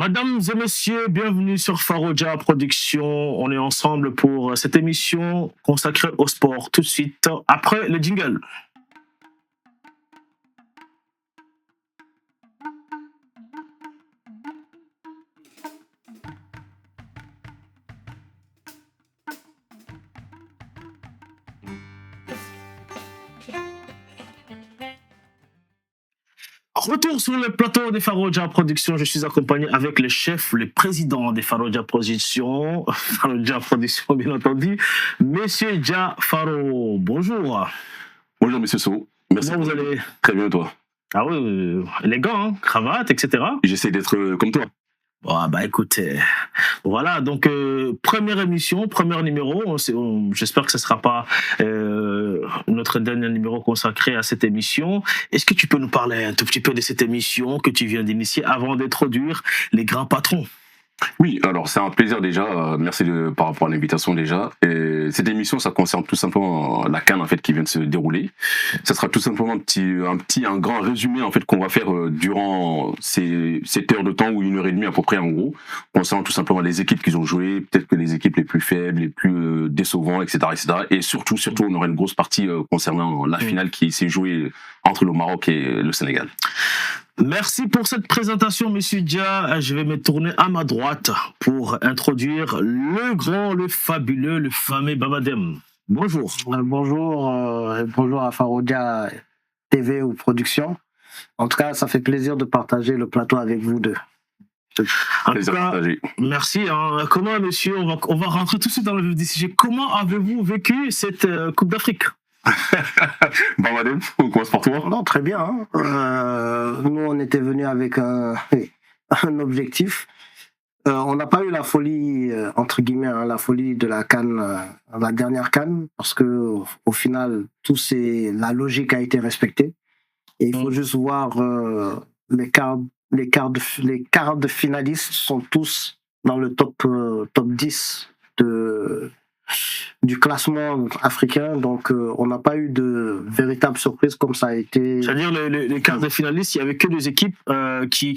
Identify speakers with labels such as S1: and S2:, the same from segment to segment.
S1: Mesdames et messieurs, bienvenue sur Faroja Production. On est ensemble pour cette émission consacrée au sport tout de suite après le jingle. Retour sur le plateau des Faroja Productions. Je suis accompagné avec le chef, le président des Faroja Productions, Faroja Productions bien entendu, Monsieur Dia Faro. Bonjour.
S2: Bonjour Monsieur So. Merci.
S1: Comment vous allez?
S2: Très bien, toi?
S1: Ah oui, élégant, hein, cravate, etc.
S2: J'essaie d'être comme toi.
S1: Oh, bah écoute, voilà, donc première émission, premier numéro, j'espère que ce ne sera pas notre dernier numéro consacré à cette émission. Est-ce que tu peux nous parler un tout petit peu de cette émission que tu viens d'initier avant d'introduire les grands patrons?
S2: Oui, alors c'est un plaisir déjà, merci par rapport à l'invitation déjà. Et cette émission, ça concerne tout simplement la CAN en fait qui vient de se dérouler. Ça sera tout simplement un grand résumé en fait qu'on va faire durant cette heure de temps ou 1 heure et demie à peu près en gros, concernant tout simplement les équipes qui ont joué, peut-être que les équipes les plus faibles, les plus décevantes, etc., etc. Et surtout, on aura une grosse partie concernant la finale qui s'est jouée entre le Maroc et le Sénégal.
S1: Merci pour cette présentation, Monsieur Dia. Je vais me tourner à ma droite pour introduire le grand, le fabuleux, le fameux Babadem. Bonjour.
S3: Bonjour à Faroja TV ou Production. En tout cas, ça fait plaisir de partager le plateau avec vous deux.
S1: En tout cas, merci. Hein. Comment, monsieur, on va rentrer tout de suite dans le vif du sujet. Comment avez-vous vécu cette Coupe d'Afrique?
S2: Babadem, on commence par toi.
S3: Non, très bien. Hein. Nous, on était venus avec un objectif. On n'a pas eu la folie, entre guillemets, la folie de la CAN, la dernière CAN, parce que au final, la logique a été respectée. Et il faut juste voir les quarts de finalistes sont tous dans le top 10 du classement africain, donc on n'a pas eu de véritable surprise comme ça a été.
S1: C'est-à-dire les quarts de finalistes, il n'y avait que des équipes qui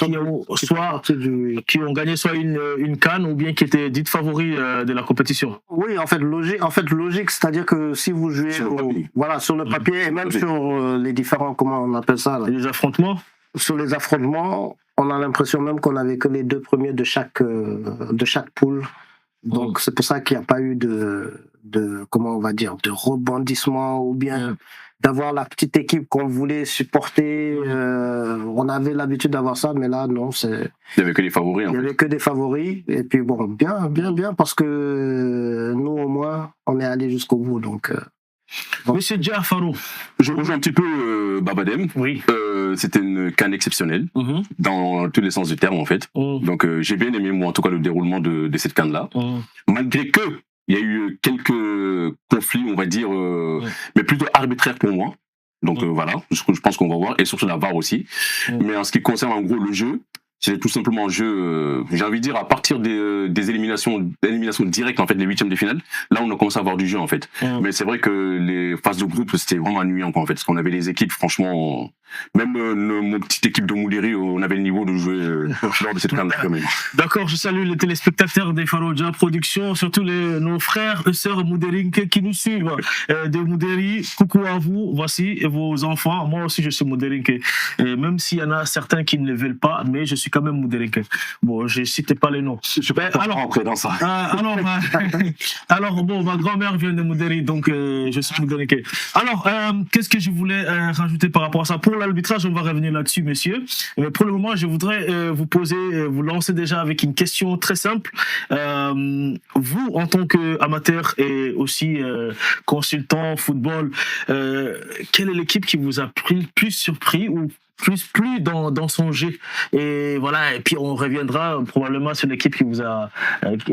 S1: ont gagné soit une CAN ou bien qui étaient dites favoris de la compétition.
S3: Oui, en fait logique, c'est-à-dire que si vous jouez sur le papier et même sur les différents, comment on appelle ça là,
S1: les affrontements.
S3: Sur les affrontements, on a l'impression même qu'on avait que les 2 premiers de chaque poule. Donc c'est pour ça qu'il n'y a pas eu de comment on va dire, de rebondissement ou bien d'avoir la petite équipe qu'on voulait supporter. On avait l'habitude d'avoir ça, mais là non,
S2: il y avait que des favoris.
S3: Il y avait que des favoris et puis bon, bien parce que nous au moins on est allé jusqu'au bout. Donc
S1: Monsieur Dia Faro,
S2: je rejoins un petit peu Babadem.
S1: Oui.
S2: C'était une CAN exceptionnelle dans tous les sens du terme en fait. Donc j'ai bien aimé moi en tout cas le déroulement de cette CAN là. Malgré que il y a eu quelques conflits on va dire, mais plutôt arbitraires pour moi. Donc voilà, je pense qu'on va voir et surtout la VAR aussi. Mais en ce qui concerne en gros le jeu, c'est tout simplement un jeu, j'ai envie de dire, à partir des éliminations directes, en fait, les 8e de finale, là, on a commencé à avoir du jeu, en fait. Mais c'est vrai que les phases de groupe, c'était vraiment ennuyant, quoi, en fait, parce qu'on avait les équipes, franchement, même mon petite équipe de Moudéry, on avait le niveau de jouer lors de cette CAN, quand même.
S1: D'accord, je salue les téléspectateurs des Faroja Productions, surtout nos frères et sœurs Moudéry qui nous suivent. De Moudéry, coucou à vous, voici vos enfants. Moi aussi, je suis Moudéry. Même s'il y en a certains qui ne le veulent pas, mais je suis quand même Moudéry. Bon, je ne citais pas les noms.
S2: Je peux pas rentrer dans ça.
S1: Alors, bon, ma grand-mère vient de Moudéry, donc je suis Moudéry. Alors, qu'est-ce que je voulais rajouter par rapport à ça? Pour l'arbitrage, on va revenir là-dessus, messieurs. Mais pour le moment, je voudrais vous lancer déjà avec une question très simple. Vous, en tant qu'amateur et aussi consultant football, quelle est l'équipe qui vous a plus surpris ou plus plu dans son jeu? Et voilà, et puis on reviendra probablement sur l'équipe qui vous a...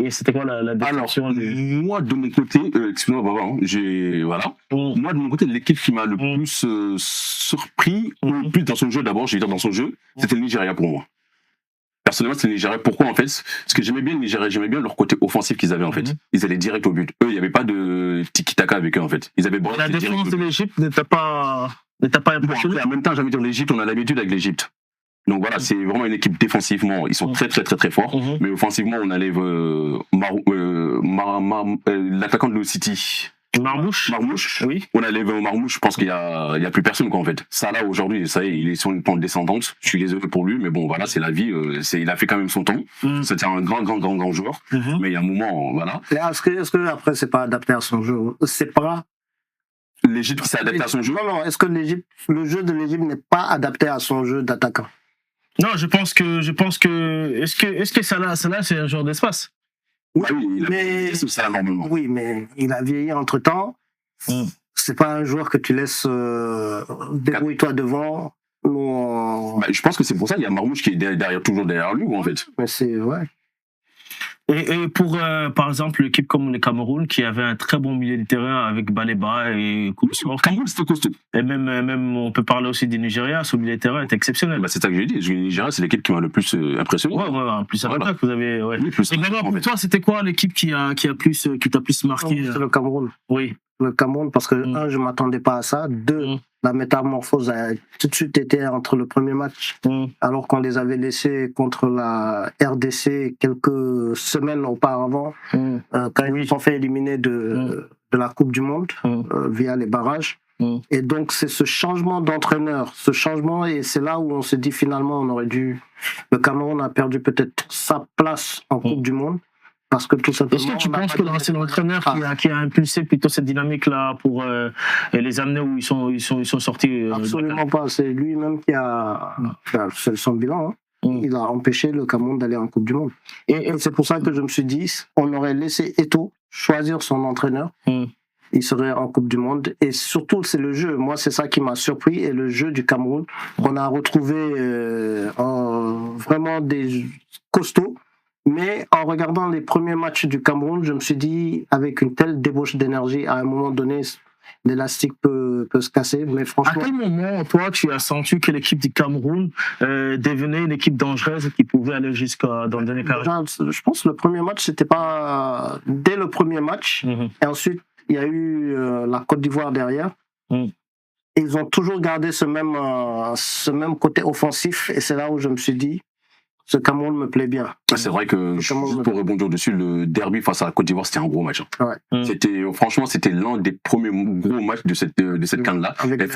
S1: C'était quoi la définition?
S2: Alors, moi de mon côté, excuse-moi, moi de mon côté, l'équipe qui m'a le plus surpris, ou plus dans son jeu d'abord, je vais dire dans son jeu, c'était le Nigeria pour moi. Personnellement, c'est le Nigeria. Pourquoi, en fait? Parce que j'aimais bien le Nigeria, j'aimais bien leur côté offensif qu'ils avaient, en fait. Ils allaient direct au but. Eux, il n'y avait pas de tiki-taka avec eux, en fait. Ils avaient
S1: la défense de l'Égypte ne t'a pas impressionné?
S2: En même temps, j'ai envie de dire l'Égypte, on a l'habitude avec l'Égypte. Donc voilà, c'est vraiment une équipe défensivement, ils sont très forts, mais offensivement, on enlève l'attaquant de City.
S1: Marmouche,
S2: oui. On a levé Marmouche, je pense qu'il y a plus personne quoi en fait. Ça là aujourd'hui, ça y est, il est sur une pente descendante. Je suis désolé pour lui, mais bon voilà, c'est la vie. Il a fait quand même son temps. C'était un grand joueur, mais il y a un moment, voilà.
S3: Est-ce que après c'est pas adapté à son jeu? C'est pas
S2: l'Égypte s'est adapté à son jeu.
S3: Non. Est-ce que le jeu de l'Égypte n'est pas adapté à son jeu d'attaquant?
S1: Non, je pense que. Est-ce que Salah c'est un joueur d'espace?
S3: Oui, mais
S2: ça normalement.
S3: Oui, mais il a vieilli entre temps. C'est pas un joueur que tu laisses débrouille-toi devant.
S2: Je pense que c'est pour ça qu'il y a Marmouche qui est toujours derrière lui, en fait.
S3: Mais c'est ouais.
S1: Et pour, par exemple, l'équipe comme le Cameroun, qui avait un très bon milieu de terrain avec Baleba et Koumsor.
S2: Cameroun, c'était costaud.
S1: Et même, on peut parler aussi du Nigeria, ce milieu de terrain est exceptionnel.
S2: C'est ça que j'ai dit. Le Nigeria, c'est l'équipe qui m'a le plus impressionné.
S1: Ouais, plus à l'attaque, vous avez. Ouais.
S2: Oui, plus
S1: et maintenant, pour toi, c'était quoi l'équipe qui t'a plus marqué?
S3: C'est le Cameroun.
S1: Oui.
S3: Le Cameroun, parce que, un, je m'attendais pas à ça. Deux, la métamorphose a tout de suite été entre le premier match, alors qu'on les avait laissés contre la RDC quelques semaines auparavant, quand ils se sont fait éliminer de la Coupe du Monde via les barrages. Et donc, c'est ce changement d'entraîneur, et c'est là où on se dit finalement, le Cameroun a perdu peut-être sa place en Coupe du Monde. Parce que tout simplement.
S1: Est-ce que tu penses que c'est l'entraîneur qui a impulsé plutôt cette dynamique-là pour les amener où ils sont sortis?
S3: Absolument pas. C'est lui-même qui a fait son bilan. Il a empêché le Cameroun d'aller en Coupe du Monde. Et c'est pour ça que je me suis dit, on aurait laissé Eto'o choisir son entraîneur. Il serait en Coupe du Monde. Et surtout, c'est le jeu. Moi, c'est ça qui m'a surpris. Et le jeu du Cameroun, on a retrouvé vraiment des costauds. Mais en regardant les premiers matchs du Cameroun, je me suis dit, avec une telle débauche d'énergie, à un moment donné, l'élastique peut se casser. Mais franchement.
S1: À quel moment, toi, tu as senti que l'équipe du Cameroun devenait une équipe dangereuse qui pouvait aller jusqu'à dans le dernier carré?
S3: Je pense que le premier match, c'était pas dès le premier match. Et ensuite, il y a eu la Côte d'Ivoire derrière. Et ils ont toujours gardé ce même côté offensif. Et c'est là où je me suis dit, ce Cameroun me plaît bien.
S2: C'est vrai que, juste pour rebondir dessus, le derby face à la Côte d'Ivoire, c'était un gros match. Franchement, c'était l'un des premiers gros matchs de cette CAN-là.
S3: Avec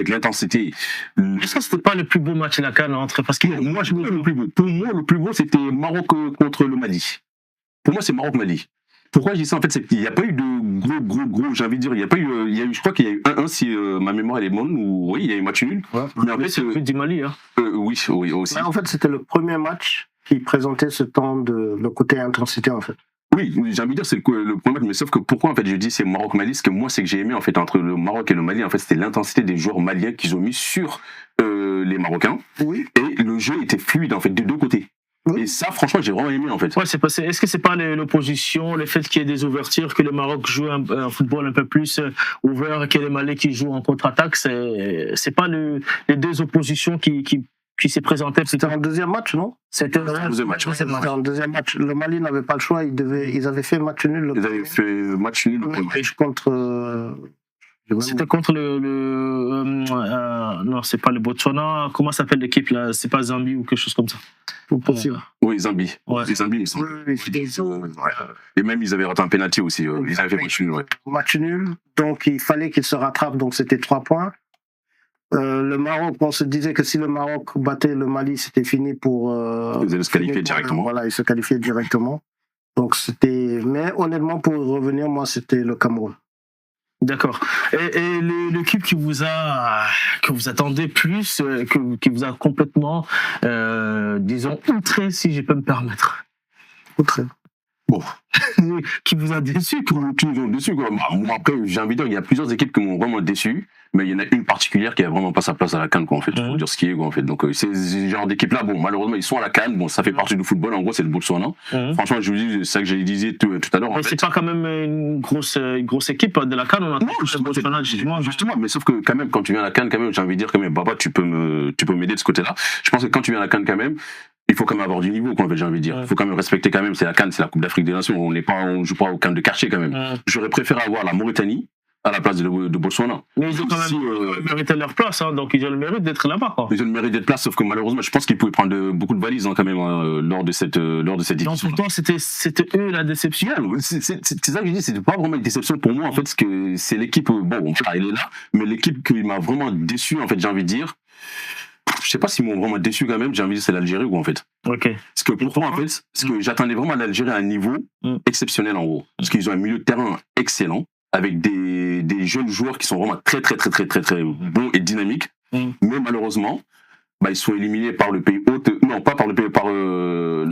S2: l'intensité.
S1: Est-ce que c'était pas le plus beau match de la CAN entre? Parce que
S2: moi, je le plus beau. Pour moi, le plus beau, c'était Maroc contre le Mali. Pour moi, c'est Maroc-Mali. Pourquoi je dis ça? En fait, c'est qu'il n'y a pas eu de gros, j'ai envie de dire, je crois qu'il y a eu 1-1 si ma mémoire elle est bonne, ou oui, il y a eu match nul.
S1: Mais en fait, c'est le but du Mali, hein.
S2: Oui, aussi.
S3: Mais en fait, c'était le premier match qui présentait ce temps le côté intensité, en fait.
S2: Oui, j'ai envie de dire, c'est le premier match, mais sauf que pourquoi, en fait, je dis c'est Maroc-Mali, ce que moi, c'est que j'ai aimé, en fait, entre le Maroc et le Mali, en fait, c'était l'intensité des joueurs maliens qu'ils ont mis sur les Marocains.
S3: Oui.
S2: Et le jeu était fluide, en fait, des deux côtés. Et ça, franchement, j'ai vraiment aimé, en fait.
S1: Ouais, est-ce que c'est pas l'opposition, le fait qu'il y ait des ouvertures, que le Maroc joue un football un peu plus ouvert, et que les Mali qui jouent en contre-attaque, c'est pas les deux oppositions qui s'est présentées?
S3: C'était un deuxième match, non?
S1: C'était
S2: un deuxième match.
S3: C'était un deuxième match. Le Mali n'avait pas le choix, ils avaient fait match nul.
S2: Ils avaient fait match nul le premier match.
S3: C'était
S1: contre non, c'est pas le Botswana. Comment s'appelle l'équipe là? C'est pas Zambie ou quelque chose comme ça?
S3: Possible.
S2: Oui, Zambie.
S1: Ouais.
S2: Les Zambie, ils sont. Et même ils avaient raté un penalty aussi. Ils avaient fait match nul.
S3: Match nul. Donc il fallait qu'ils se rattrapent. Donc c'était 3 points. Le Maroc, on se disait que si le Maroc battait le Mali, c'était fini pour.
S2: Ils allaient se qualifier directement.
S3: Voilà, ils se qualifiaient directement. Donc c'était. Mais honnêtement, pour revenir, moi, c'était le Cameroun.
S1: D'accord. Et l'équipe qui vous attendait plus, qui vous a complètement, disons, outré, si je peux me permettre.
S3: Outré.
S2: Bon.
S1: Qui vous a déçu,
S2: qui nous ont déçu, quoi. Moi, après, j'ai envie de dire, il y a plusieurs équipes qui m'ont vraiment déçu, mais il y en a une particulière qui a vraiment pas sa place à la CAN, quoi, en fait. Faut dire ce qui est, quoi, en fait. Donc, ces genres d'équipes-là, bon, malheureusement, ils sont à la CAN, bon, ça fait partie du football, en gros, c'est le Botswana. Franchement, je vous dis, c'est ça que j'ai dit tout à l'heure.
S1: Mais c'est pas quand même une grosse équipe de la CAN, on a tous le Botswana,
S2: justement, mais sauf que, quand même, quand tu viens à la CAN, quand même, j'ai envie de dire, quand même, Baba, tu peux m'aider de ce côté-là. Je pense que quand tu viens à la CAN, quand même, il faut quand même avoir du niveau, quoi, en fait, j'ai envie de dire. Il faut quand même respecter quand même, c'est la CAN, c'est la Coupe d'Afrique des Nations, on joue pas au camp de quartier, quand même. J'aurais préféré avoir la Mauritanie, à la place de Botswana.
S1: Mais ils ont quand même mérité leur place, hein, donc ils ont le mérite d'être là-bas. Quoi.
S2: Ils ont le mérite d'être là, sauf que malheureusement, je pense qu'ils pouvaient prendre beaucoup de valises hein, quand même lors de cette édition.
S1: Donc pour toi, c'était eux la déception.
S2: C'est ça que je dis, c'était pas vraiment une déception pour moi en fait, parce que c'est l'équipe, bon, elle est là, mais l'équipe qui m'a vraiment déçu en fait, j'ai envie de dire. Je sais pas s'ils m'ont vraiment déçu quand même, j'ai envie de dire c'est l'Algérie ou en fait.
S1: Ok.
S2: Parce que pour moi en fait, parce que j'attendais vraiment l'Algérie à un niveau exceptionnel en gros. Parce qu'ils ont un milieu de terrain excellent, avec des jeunes joueurs qui sont vraiment très bons et dynamiques. Mais malheureusement, ils sont éliminés par le pays hôte, non pas par le pays, par le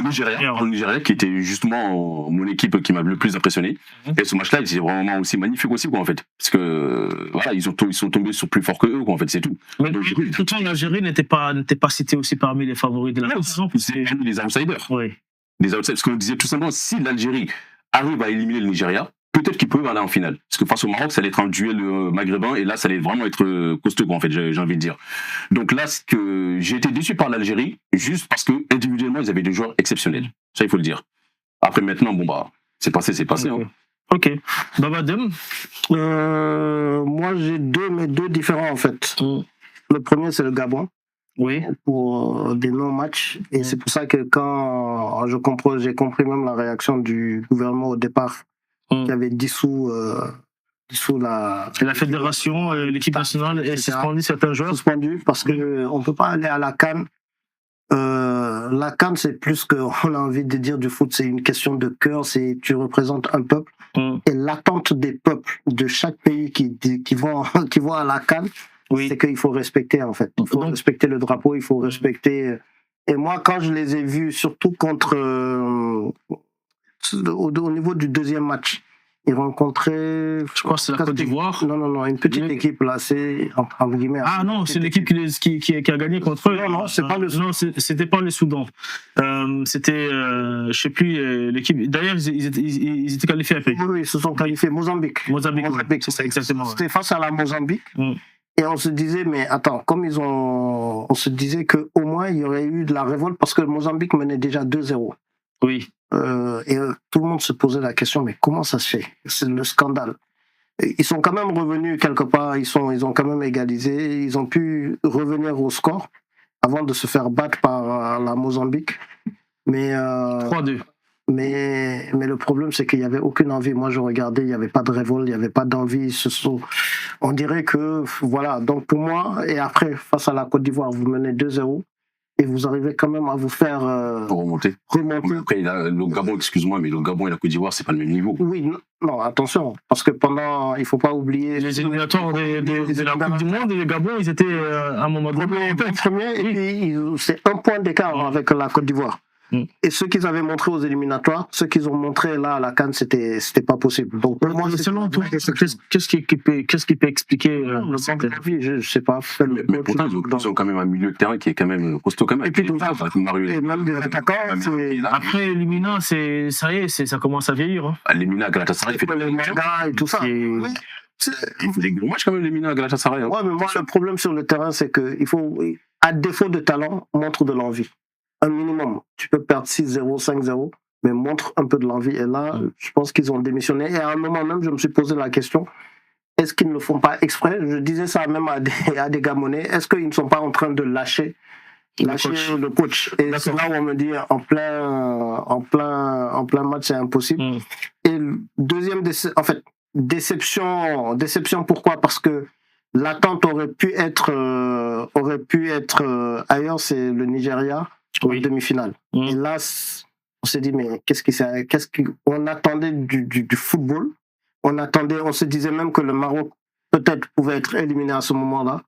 S2: Nigeria, qui était justement mon équipe qui m'a le plus impressionné. Et ce match-là, il était vraiment aussi magnifique aussi quoi en fait, parce que voilà, ils sont tombés sur plus fort que eux quoi en fait, c'est tout.
S1: Mais pourtant l'Algérie n'était pas citée aussi parmi les favoris de la saison.
S2: C'est les outsiders.
S1: Oui.
S2: Les outsiders, parce qu'on disait tout simplement si l'Algérie arrive à éliminer le Nigeria, peut-être qu'ils peuvent aller en finale. Parce que face au Maroc, ça allait être un duel maghrébin, et là, ça allait vraiment être costaud, quoi, en fait, j'ai envie de dire. Donc là, j'ai été déçu par l'Algérie, juste parce que, individuellement, ils avaient des joueurs exceptionnels. Ça, il faut le dire. Après, maintenant, c'est passé.
S1: Okay.
S2: Hein.
S1: Ok. Babadem
S3: moi, j'ai deux différents, en fait. Le premier, c'est le Gabon.
S1: Oui.
S3: Pour des non-matchs. Et c'est pour ça que quand j'ai compris même la réaction du gouvernement au départ, qui avait dissous la
S1: fédération, l'équipe nationale et suspendu certains joueurs.
S3: Suspendu parce que on peut pas aller à la CAN. La CAN, c'est plus qu'on a envie de dire du foot, c'est une question de cœur, tu représentes un peuple. Et l'attente des peuples de chaque pays qui vont à la CAN, c'est qu'il faut respecter en fait. Il faut respecter le drapeau, il faut respecter. Et moi, quand je les ai vus, surtout contre au niveau du deuxième match, ils rencontraient.
S1: Je crois que c'est la Côte d'Ivoire.
S3: Non, une petite équipe là, c'est entre guillemets.
S1: Ah non, c'est l'équipe qui a gagné contre eux.
S3: Non, c'est pas le.
S1: Non, c'était pas le Soudan. C'était, je sais plus l'équipe. D'ailleurs, ils étaient qualifiés après.
S3: Oui, ils se sont qualifiés. Mozambique,
S1: c'est ça exactement.
S3: C'était face à la Mozambique. Et on se disait, mais attends, on se disait qu'au moins il y aurait eu de la révolte parce que le Mozambique menait déjà 2-0.
S1: Oui.
S3: Et tout le monde se posait la question, mais comment ça se fait? C'est le scandale. Ils sont quand même revenus quelque part, ils ont quand même égalisé, ils ont pu revenir au score avant de se faire battre par la Mozambique. Mais
S1: 3-2.
S3: Mais le problème, c'est qu'il n'y avait aucune envie. Moi, je regardais, il n'y avait pas de révolte, il n'y avait pas d'envie. On dirait que, voilà. Donc, pour moi, et après, face à la Côte d'Ivoire, vous menez 2-0 et vous arrivez quand même à vous faire...
S2: Pour remonter. Après, le Gabon, excuse-moi, mais le Gabon et la Côte d'Ivoire, c'est pas le même niveau.
S3: Oui, non, attention. Parce que il ne faut pas oublier...
S1: Les éliminatoires de la Coupe du Monde et le Gabon, ils étaient à un moment donné...
S3: Premier, et puis c'est un point d'écart avec la Côte d'Ivoire. Et ceux qu'ils avaient montré aux éliminatoires, ceux qu'ils ont montré là à la CAN, c'était pas possible. Donc pour moi,
S1: selon toi, qu'est-ce qui peut expliquer
S3: le manque d'envie? Je sais pas.
S2: Mais pourtant, ils ont quand même un milieu de terrain qui est quand même costaud quand même.
S3: Et puis même des attaquants.
S1: Après Lemina, ça y est, ça commence à vieillir.
S2: Lemina, Galatasaray, il fait
S3: les mangas et tout ça.
S2: Il fait des gros matchs quand même, Lemina, Galatasaray.
S3: Ouais, mais moi le problème sur le terrain, c'est que il faut, à défaut de talent, montre de l'envie. Un minimum. Tu peux perdre 6-0, 5-0, mais montre un peu de l'envie. Et là, je pense qu'ils ont démissionné. Et à un moment même, je me suis posé la question, est-ce qu'ils ne le font pas exprès? Je disais ça même à des Gabonais. Est-ce qu'ils ne sont pas en train de lâcher le coach? Et c'est là où on me dit, en plein match, c'est impossible. Et deuxième, déception, pourquoi? Parce que l'attente aurait pu être ailleurs, c'est le Nigeria. En demi-finale. Et là, on s'est dit, mais on attendait du football. On se disait même que le Maroc peut-être pouvait être éliminé à ce moment-là,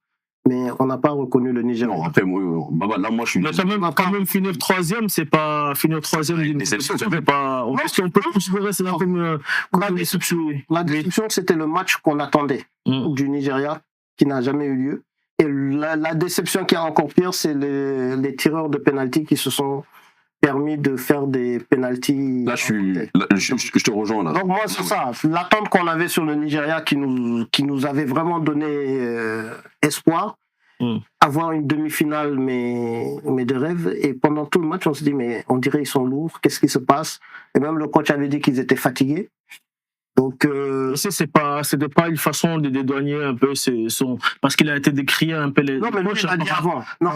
S3: mais on n'a pas reconnu le Niger.
S2: Non, après, là, moi, je suis.
S1: Mais quand même finir troisième, c'est pas finir troisième d'une déception. On peut considérer cela comme une déception.
S3: La déception, c'était le match qu'on attendait du Nigeria, qui n'a jamais eu lieu. Et la déception qui est encore pire, c'est les tireurs de pénalty qui se sont permis de faire des pénaltys.
S2: Là, je te rejoins là.
S3: Donc moi, c'est ça. L'attente qu'on avait sur le Nigeria qui nous avait vraiment donné espoir, avoir une demi-finale, mais de rêve. Et pendant tout le match, on se dit, mais on dirait qu'ils sont lourds. Qu'est-ce qui se passe? Et même le coach avait dit qu'ils étaient fatigués. Donc,
S1: c'était pas une façon de dédouaner un peu parce qu'il a été décrié un peu les.
S3: Non, mais lui, il a dit avant. Non,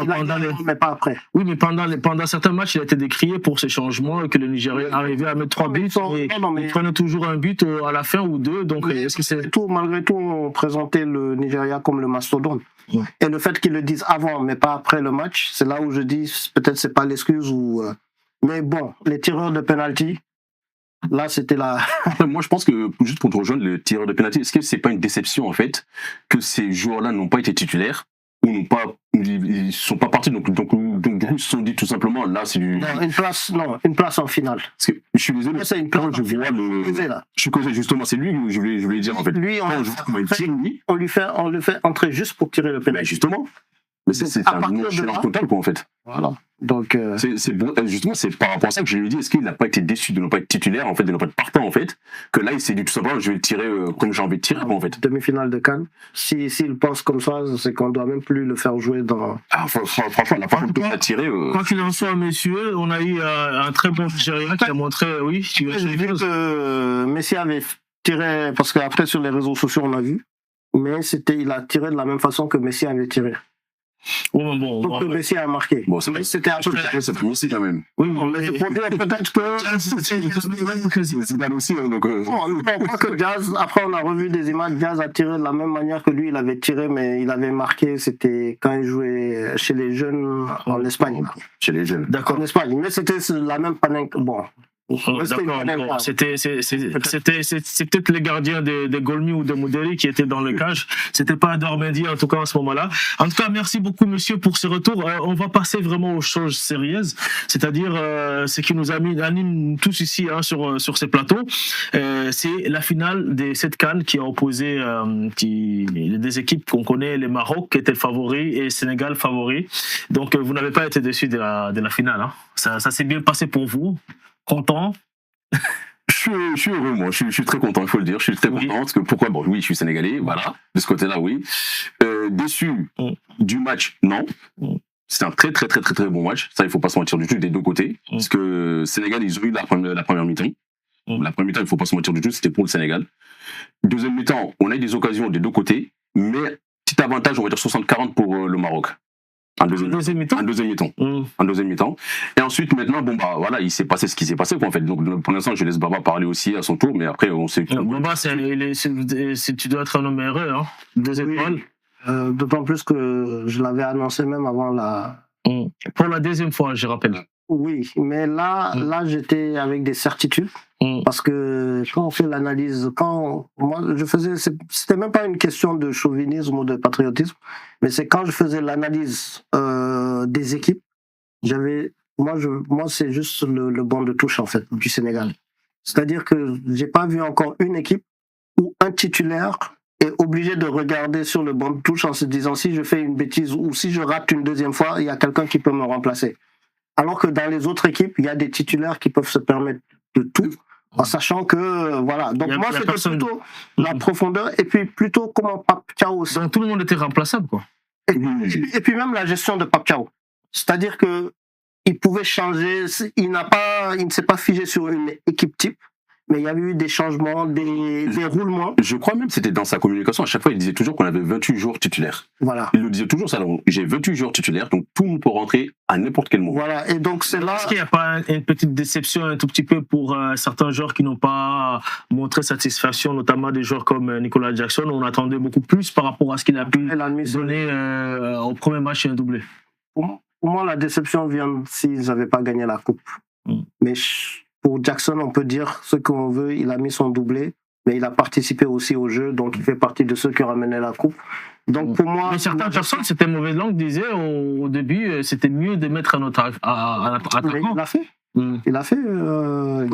S3: mais pas après.
S1: Oui, mais pendant certains matchs, il a été décrié pour ces changements et que le Nigeria arrivait à mettre 3 buts et il prenait toujours un but à la fin ou 2. Donc, est-ce que c'est.
S3: Malgré tout, on présentait le Nigeria comme le mastodonte. Ouais. Et le fait qu'ils le disent avant, mais pas après le match, c'est là où je dis peut-être c'est pas l'excuse ou. Mais bon, les tireurs de penalty. Là, c'était là.
S2: Moi, je pense que, juste pour te rejoindre, le tireur de penalty, est-ce que c'est pas une déception, en fait, que ces joueurs-là n'ont pas été titulaires ou ils sont pas partis, donc ils se sont dit tout simplement, là, c'est du.
S3: Non, une place en finale.
S2: Parce que, je suis désolé,
S3: c'est une place
S2: quand je vois je suis causé, justement, c'est lui que je voulais dire, en fait.
S3: Lui, on lui fait entrer juste pour tirer le penalty.
S2: Justement. Mais c'est un nonchalance totale, quoi, en fait.
S3: Voilà. Donc,
S2: justement, c'est par rapport à ça que je lui ai dit, est-ce qu'il n'a pas été déçu de ne pas être titulaire, en fait, de ne pas être partant, en fait, que là, il s'est dit tout simplement, je vais le tirer comme j'ai envie de tirer, en fait.
S3: Demi-finale de CAN. S'il pense comme ça, c'est qu'on ne doit même plus le faire jouer dans.
S2: Franchement, la façon dont il a tiré.
S1: Quoi qu'il en soit, messieurs, on a eu un très bon Nigeria qui a montré, oui.
S3: J'ai vu que Messi avait tiré, parce qu'après, sur les réseaux sociaux, on a vu, mais il a tiré de la même façon que Messi avait tiré. Donc Messi a marqué.
S2: Bon, c'était un peu c'est Messi quand même.
S3: Oui, mais c'est pour dire peut-être que
S2: Zidane aussi. Donc,
S3: que Diaz, après on a revu des images, Diaz a tiré de la même manière que lui, il avait tiré, mais il avait marqué, c'était quand il jouait chez les jeunes en Espagne.
S2: Chez les jeunes.
S3: D'accord. En Espagne, mais c'était la même panique. Bon.
S1: D'accord. C'était peut-être les gardiens des Golmi ou de Mouderi qui étaient dans le cage. C'était pas Dormendi en tout cas à ce moment-là. En tout cas, merci beaucoup monsieur pour ce retour. On va passer vraiment aux choses sérieuses, c'est-à-dire ce qui nous anime tous ici sur ces plateaux. C'est la finale des 7 CAN qui a opposé des équipes qu'on connaît, les Maroc qui étaient favoris et Sénégal favoris. Donc vous n'avez pas été déçus de la finale. Hein. Ça s'est bien passé pour vous. Content?
S2: Je suis heureux, moi. Je suis très content, il faut le dire. Je suis très content parce que pourquoi? Bon, oui, je suis sénégalais, voilà. De ce côté-là, oui. Déçu du match, non. C'était un très, très, très, très, très bon match. Ça, il faut pas se mentir du tout des deux côtés. Parce que Sénégal, ils ont eu la première mi-temps. La première mi-temps, il faut pas se mentir du tout, c'était pour le Sénégal. Deuxième mi-temps, on a eu des occasions des deux côtés, mais petit avantage, on va dire 60-40 pour le Maroc. En deuxième mi-temps. Et ensuite, maintenant, voilà, il s'est passé ce qui s'est passé, quoi, en fait. Donc, pour l'instant, je laisse Baba parler aussi à son tour, mais après, on sait.
S1: Baba, tu dois être un homme heureux, hein. 2 étoiles.
S3: D'autant plus que je l'avais annoncé même avant la.
S1: Pour la deuxième fois, je rappelle.
S3: Oui, mais là, j'étais avec des certitudes. Parce que quand on fait l'analyse, c'était même pas une question de chauvinisme ou de patriotisme, mais c'est quand je faisais l'analyse des équipes, moi c'est juste le banc de touche en fait du Sénégal. C'est-à-dire que j'ai pas vu encore une équipe où un titulaire est obligé de regarder sur le banc de touche en se disant si je fais une bêtise ou si je rate une deuxième fois, il y a quelqu'un qui peut me remplacer. Alors que dans les autres équipes, il y a des titulaires qui peuvent se permettre de tout. En sachant que, voilà. Donc, moi, c'était plutôt la profondeur et puis plutôt comment Pape Thiaw aussi.
S1: Donc, tout le monde était remplaçable, quoi.
S3: Et puis même la gestion de Pape Thiaw. C'est-à-dire qu'il pouvait changer, il ne s'est pas figé sur une équipe type, mais il y a eu des changements, des roulements.
S2: Je crois même que c'était dans sa communication. À chaque fois, il disait toujours qu'on avait 28 joueurs titulaires.
S3: Voilà.
S2: Il nous disait toujours ça. J'ai 28 joueurs titulaires, donc tout le monde peut rentrer à n'importe quel moment.
S3: Voilà. Et donc, c'est là.
S1: Est-ce qu'il n'y a pas une petite déception un tout petit peu pour certains joueurs qui n'ont pas montré satisfaction, notamment des joueurs comme Nicolas Jackson? On attendait beaucoup plus par rapport à ce qu'il a pu donner au premier match et un doublé.
S3: Pour moi, la déception vient s'ils n'avaient pas gagné la coupe. Mais pour Jackson, on peut dire ce qu'on veut, il a mis son doublé, mais il a participé aussi au jeu, donc il fait partie de ceux qui ont ramené la coupe. Donc pour moi,
S1: mais certaines personnes, c'était mauvaise langue, disaient au début, c'était mieux de mettre un autre attaquant.
S3: Il l'a fait. Il a fait,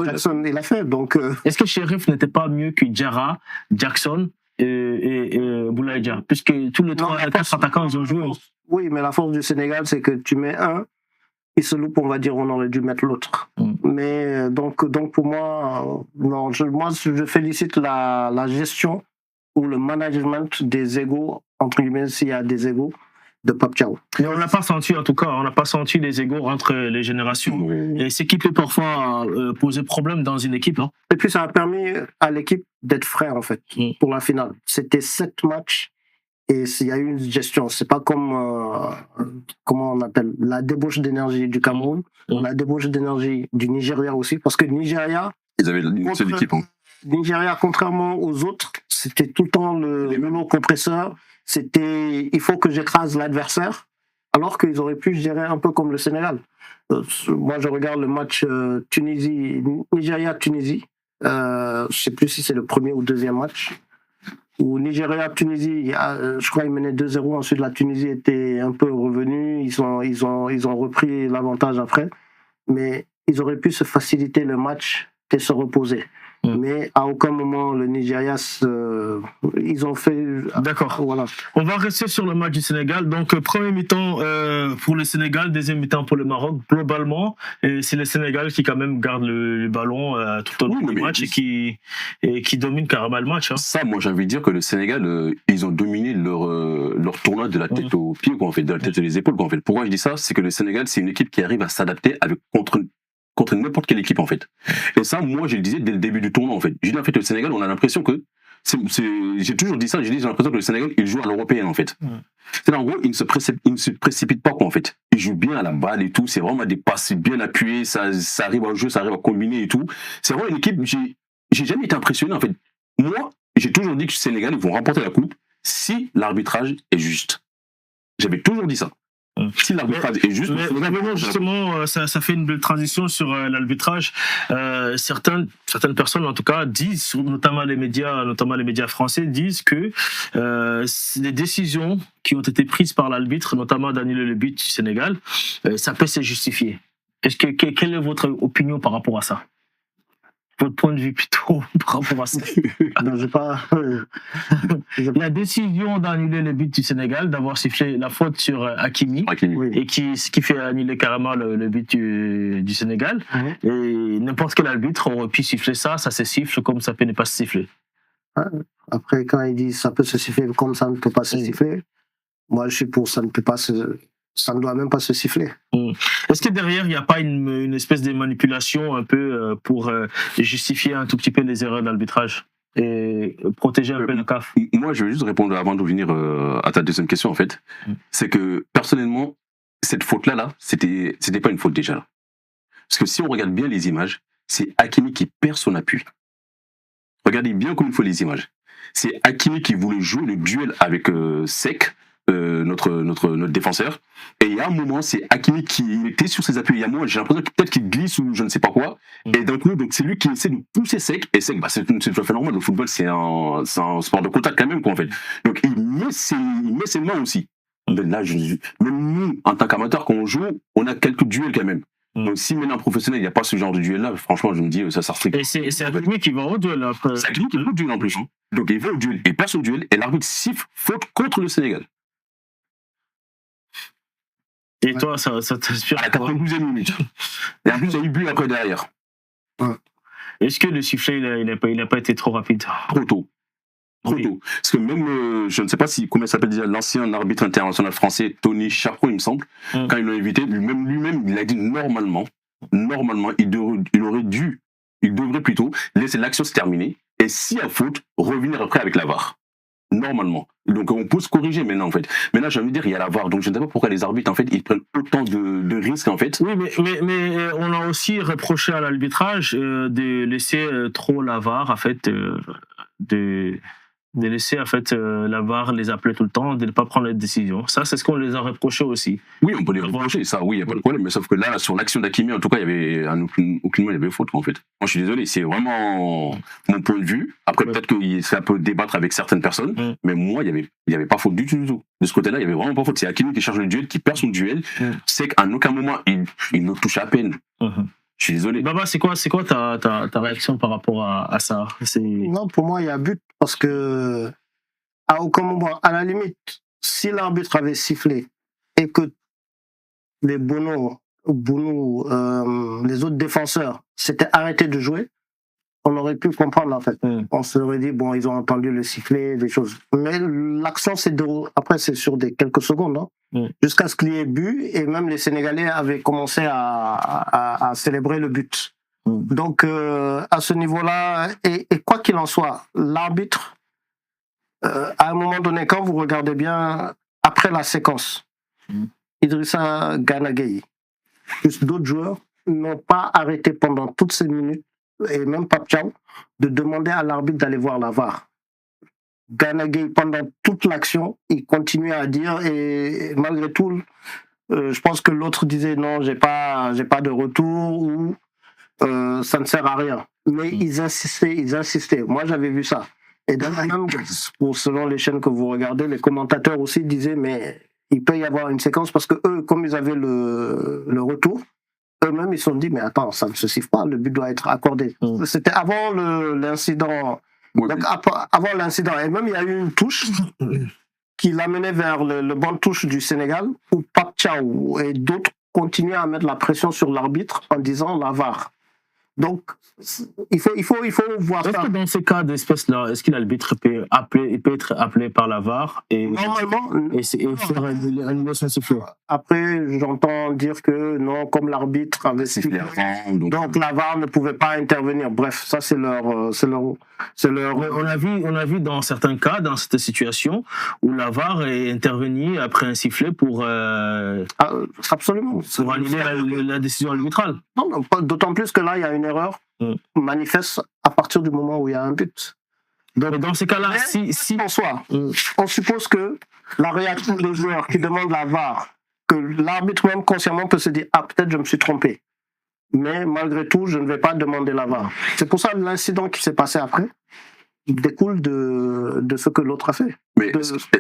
S3: Jackson, il a fait. Donc,
S1: est-ce que Sheriff n'était pas mieux que Diarra, Jackson et Boulaye Dia, puisque tous les 4 attaquants ils ont joué?
S3: Oui, mais la force du Sénégal, c'est que tu mets un, il se loupe, on va dire, on aurait dû mettre l'autre. Mais donc pour moi, non, je félicite la gestion ou le management des égos, entre guillemets, s'il y a des égos, de Pape Thiaw.
S1: Mais on n'a pas senti, en tout cas, on n'a pas senti les égos entre les générations. Et ce qui peut parfois poser problème dans une équipe. Hein.
S3: Et puis ça a permis à l'équipe d'être frère, en fait, pour la finale. C'était 7 matchs et il y a eu une gestion. C'est pas comme, comment on appelle, la débauche d'énergie du Cameroun, la débauche d'énergie du Nigeria aussi, parce que Nigeria...
S2: Ils avaient une seule équipe. Hein.
S3: Nigeria, contrairement aux autres, c'était tout le temps le lot compresseur. C'était il faut que j'écrase l'adversaire, alors qu'ils auraient pu gérer un peu comme le Sénégal. Moi, je regarde le match Nigeria-Tunisie. Je sais plus si c'est le premier ou deuxième match. Où Nigeria-Tunisie, je crois qu'ils menaient 2-0. Ensuite, la Tunisie était un peu revenue. Ils ont repris l'avantage après. Mais ils auraient pu se faciliter le match et se reposer. Mais à aucun moment le Nigeria, ils ont fait...
S1: D'accord.
S3: Voilà.
S1: On va rester sur le match du Sénégal. Donc, premier mi-temps pour le Sénégal, deuxième mi-temps pour le Maroc. Globalement, c'est le Sénégal qui quand même garde le ballon tout au long du match et qui domine carrément le match. Hein.
S2: Ça, moi, j'ai envie de dire que le Sénégal, ils ont dominé leur tournoi de la tête aux pieds, quoi, en fait, de la tête aux épaules, quoi, en fait. Pourquoi je dis ça? C'est que le Sénégal, c'est une équipe qui arrive à s'adapter contre n'importe quelle équipe, en fait. Et ça, moi, je le disais dès le début du tournoi, en fait. J'ai dit, en fait, le Sénégal, on a l'impression que j'ai toujours dit ça, j'ai l'impression que le Sénégal, il joue à l'européenne, en fait. C'est-à-dire, en gros, il ne se précipite pas, quoi, en fait. Il joue bien à la balle et tout, c'est vraiment des passes bien appuyées, ça arrive au jeu, ça arrive à combiner et tout. C'est vraiment une équipe, j'ai jamais été impressionné, en fait. Moi, j'ai toujours dit que le Sénégal, ils vont remporter la coupe si l'arbitrage est juste. J'avais toujours dit ça. Si l'arbitrage est juste,
S1: justement, ça fait une belle transition sur l'arbitrage. Certaines personnes, en tout cas, disent, notamment les médias français, disent que les décisions qui ont été prises par l'arbitre, notamment d'annuler le but du Sénégal, ça peut se justifier. Quelle est votre opinion par rapport à ça? Votre point de vue plutôt par rapport à ça.
S3: Non, j'ai pas...
S1: La décision d'annuler le but du Sénégal, d'avoir sifflé la faute sur Hakimi, et ce qui fait annuler carrément le but du Sénégal. Et n'importe quel arbitre aurait pu siffler ça se siffle comme ça peut ne pas se siffler.
S3: Après, quand il dit ça peut se siffler comme ça ne peut pas se siffler, moi je suis pour ça ne doit même pas se siffler.
S1: Est-ce que derrière, il n'y a pas une espèce de manipulation un peu pour justifier un tout petit peu les erreurs d'arbitrage et protéger un peu le CAF?
S2: Moi, je vais juste répondre avant de venir à ta deuxième question, en fait. C'est que, personnellement, cette faute-là, c'était pas une faute déjà. Là. Parce que si on regarde bien les images, c'est Hakimi qui perd son appui. Regardez bien comme il faut les images. C'est Hakimi qui voulait jouer le duel avec Seck, notre défenseur, et il y a un moment c'est Hakimi qui était sur ses appuis, il y a un moment j'ai l'impression que peut-être qu'il glisse ou je ne sais pas quoi, et d'un coup donc c'est lui qui essaie de pousser Seck, et Seck c'est tout à fait normal, le football c'est un sport de contact quand même quoi en fait, donc il met ses mains aussi. Mais là même nous en tant qu'amateurs quand on joue on a quelques duels quand même. Donc si maintenant professionnel il n'y a pas ce genre de duel là, franchement je me dis ça strict.
S1: Et c'est Hakimi qui va au duel après.
S2: C'est Hakimi qui va au duel en plus, hein. Donc il va au duel, il passe au duel et l'arbitre siffle faute contre le Sénégal.
S1: Et toi, ça t'inspire?
S2: À la 92e minute. Et en plus, il y a eu but après derrière.
S1: Est-ce que le sifflet, il n'a pas été trop rapide?
S2: Trop tôt. Trop tôt. Parce que même, je ne sais pas comment il s'appelle déjà, l'ancien arbitre international français, Tony Chapeau, il me semble, quand ils l'ont invité, lui-même, il a dit normalement, il devrait plutôt laisser l'action se terminer, et si à faute, revenir après avec la VAR. Normalement. Donc on peut se corriger maintenant en fait. Maintenant j'ai envie de dire il y a la VAR, donc je ne sais pas pourquoi les arbitres en fait ils prennent autant de risques en fait.
S1: Oui mais on a aussi reproché à l'arbitrage de laisser trop la VAR en fait, de laisser en fait la VAR les appeler tout le temps, de ne pas prendre les décisions. Ça c'est ce qu'on les a reproché aussi.
S2: Oui on peut les reprocher, ça oui il n'y a pas de problème, mais sauf que là sur l'action d'Hakimi en tout cas il y avait aucunement il y avait faute en fait. Moi je suis désolé, c'est vraiment mon point de vue. Après peut-être que ça peut débattre avec certaines personnes, mais moi il y avait pas faute du tout. De ce côté-là il y avait vraiment pas faute. C'est Hakimi qui charge le duel, qui perd son duel. C'est qu'à aucun moment il ne touche à peine. Je suis désolé.
S1: Baba, c'est quoi ta réaction par rapport à ça?
S3: Non, pour moi, il y a but parce que, à aucun moment, à la limite, si l'arbitre avait sifflé et que les Bono, les autres défenseurs s'étaient arrêtés de jouer, on aurait pu comprendre en fait. On se serait dit, bon, ils ont entendu le sifflet, des choses. Mais l'action, après, c'est sur quelques secondes. Hein. jusqu'à ce qu'il y ait but, et même les Sénégalais avaient commencé à célébrer le but. Donc, à ce niveau-là, et quoi qu'il en soit, l'arbitre, à un moment donné, quand vous regardez bien, après la séquence, Idrissa Gana Gueye, plus d'autres joueurs, n'ont pas arrêté pendant toutes ces minutes, et même Pape Thiaw, de demander à l'arbitre d'aller voir la VAR. Gana Gueye, pendant toute l'action, il continuait à dire, et malgré tout, je pense que l'autre disait non, j'ai pas de retour, ou ça ne sert à rien. Mais ils insistaient. Moi, j'avais vu ça. Et d'ailleurs, même, selon les chaînes que vous regardez, les commentateurs aussi disaient, mais il peut y avoir une séquence, parce que eux, comme ils avaient le retour, eux-mêmes, ils se sont dit, mais attends, ça ne se siffle pas, le but doit être accordé. C'était avant l'incident.
S2: Oui.
S3: Donc, avant l'incident. Et même, il y a eu une touche qui l'amenait vers le banc de touche du Sénégal, où Pape Thiaw et d'autres continuaient à mettre la pression sur l'arbitre en disant la VAR. Donc, il faut voir ça.
S1: Est-ce que dans ces cas d'espèce-là, est-ce que l'arbitre peut être appelé par la VAR et faire annulation sifflée?
S3: Après, j'entends dire que non, comme l'arbitre avait sifflé, donc la VAR ne pouvait pas intervenir. Bref, ça c'est leur.
S1: On a vu dans certains cas, dans cette situation, où la VAR est intervenue après un sifflet pour
S3: absolument.
S1: Pour annuler la décision arbitrale.
S3: Non, d'autant plus que là, il y a une erreur manifeste à partir du moment où il y a un but.
S1: Donc, mais dans ces cas-là, si
S3: on suppose que la réaction des joueurs qui demandent la VAR, que l'arbitre même consciemment peut se dire ah, peut-être je me suis trompé, mais malgré tout je ne vais pas demander la VAR. C'est pour ça que l'incident qui s'est passé après découle de ce que l'autre a fait.
S2: Mais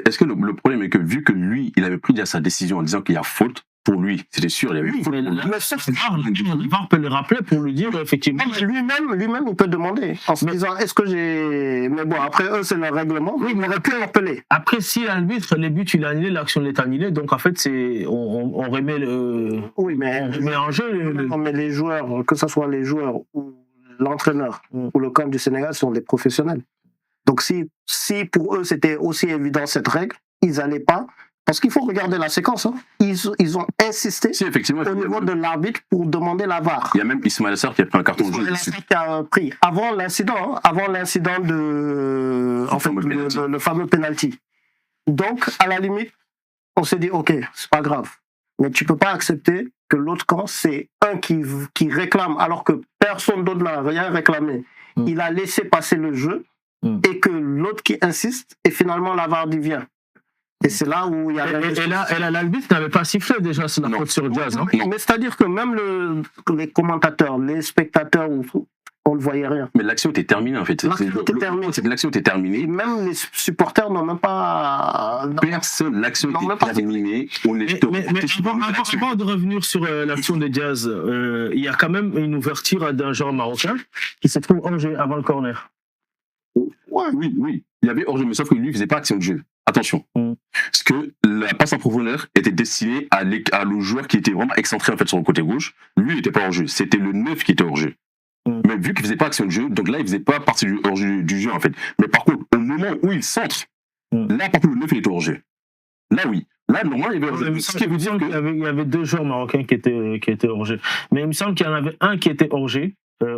S2: est-ce que le problème est que vu que lui il avait pris déjà sa décision en disant qu'il y a faute, pour lui, c'était sûr, il y avait faute.
S1: Mais le VAR peut le rappeler pour lui dire effectivement.
S3: Lui-même, il peut demander en se disant est-ce que j'ai. Mais bon, après eux, c'est leur règlement. Oui, il aurait pu l'appeler.
S1: Après, si l'arbitre, les buts, il a annulé, l'action est annulée, donc en fait, on remet le.
S3: Oui, mais.
S1: On remet en jeu.
S3: Non, mais les joueurs, que ce soit les joueurs ou l'entraîneur ou le camp du Sénégal, sont des professionnels. Donc si pour eux, c'était aussi évident cette règle, ils n'allaient pas. Parce qu'il faut regarder la séquence. Hein. Ils ont insisté au niveau de l'arbitre pour demander la VAR.
S2: Il y a même Ismaël Assar qui a pris un carton jaune.
S3: Qui a pris avant l'incident de le fameux penalty. Donc, à la limite, on s'est dit, ok, c'est pas grave. Mais tu peux pas accepter que l'autre camp, c'est un qui réclame, alors que personne d'autre n'a rien réclamé. Il a laissé passer le jeu et que l'autre qui insiste, et finalement la VAR dit viens. Et c'est là où il y a...
S1: Et là, l'arbitre n'avait pas sifflé déjà sur la faute sur Diaz. Hein.
S3: Mais c'est-à-dire que même les commentateurs, les spectateurs, on ne voyait rien.
S2: Mais l'action était terminée en fait. L'action était terminée.
S3: Et même les supporters n'ont même pas...
S2: Personne, l'action était terminée.
S1: Mais avant de revenir sur l'action de Diaz, il y a quand même une ouverture d'un joueur marocain qui se trouve hors-jeu avant le corner.
S2: Ouais, oui. Il y avait hors-jeu, mais sauf que lui, il ne faisait pas action de jeu. Attention. Parce que la passe en profondeur était destinée à le joueur qui était vraiment excentré en fait sur le côté gauche. Lui, il n'était pas hors-jeu. C'était le 9 qui était hors-jeu. Mais vu qu'il ne faisait pas action de jeu, donc là, il ne faisait pas partie du jeu en fait. Mais par contre, au moment où il centre, là, par contre, le 9, il était hors-jeu. Là, oui. Là, normalement, il y avait hors-jeu. Ce qui veut dire
S1: qu'il y avait deux joueurs marocains qui étaient hors-jeu. Mais il me semble qu'il y en avait un qui était hors-jeu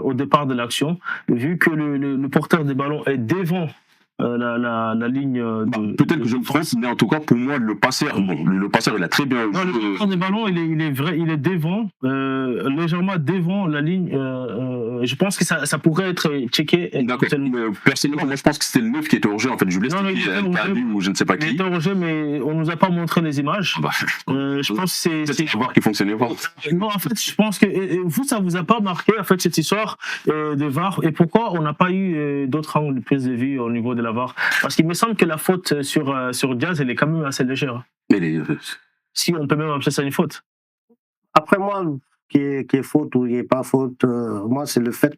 S1: au départ de l'action, vu que le porteur des ballons est devant la ligne de...
S2: Peut-être que je me trompe, mais en tout cas, pour moi, le passeur, il a très bien...
S1: Non, le porteur des ballons, il est devant, légèrement devant la ligne. Je pense que ça pourrait être checké.
S2: D'accord. Personnellement, moi, je pense que c'était le 9 qui était hors-jeu, en fait. Je laisse ou je ne sais pas qui.
S1: Il était hors-jeu, mais on ne nous a pas montré les images. Je pense que
S2: c'est voir qui fonctionnait pas.
S1: Non, en fait, je pense que vous, ça vous a pas marqué, en fait, cette histoire de VAR. Et pourquoi on n'a pas eu d'autres angles de prise de vue au niveau de la VAR? Parce qu'il me semble que la faute sur Diaz, elle est quand même assez légère. Si on peut même appeler ça une faute.
S3: Après moi, qui est faute ou qui n'est pas faute, moi, c'est le fait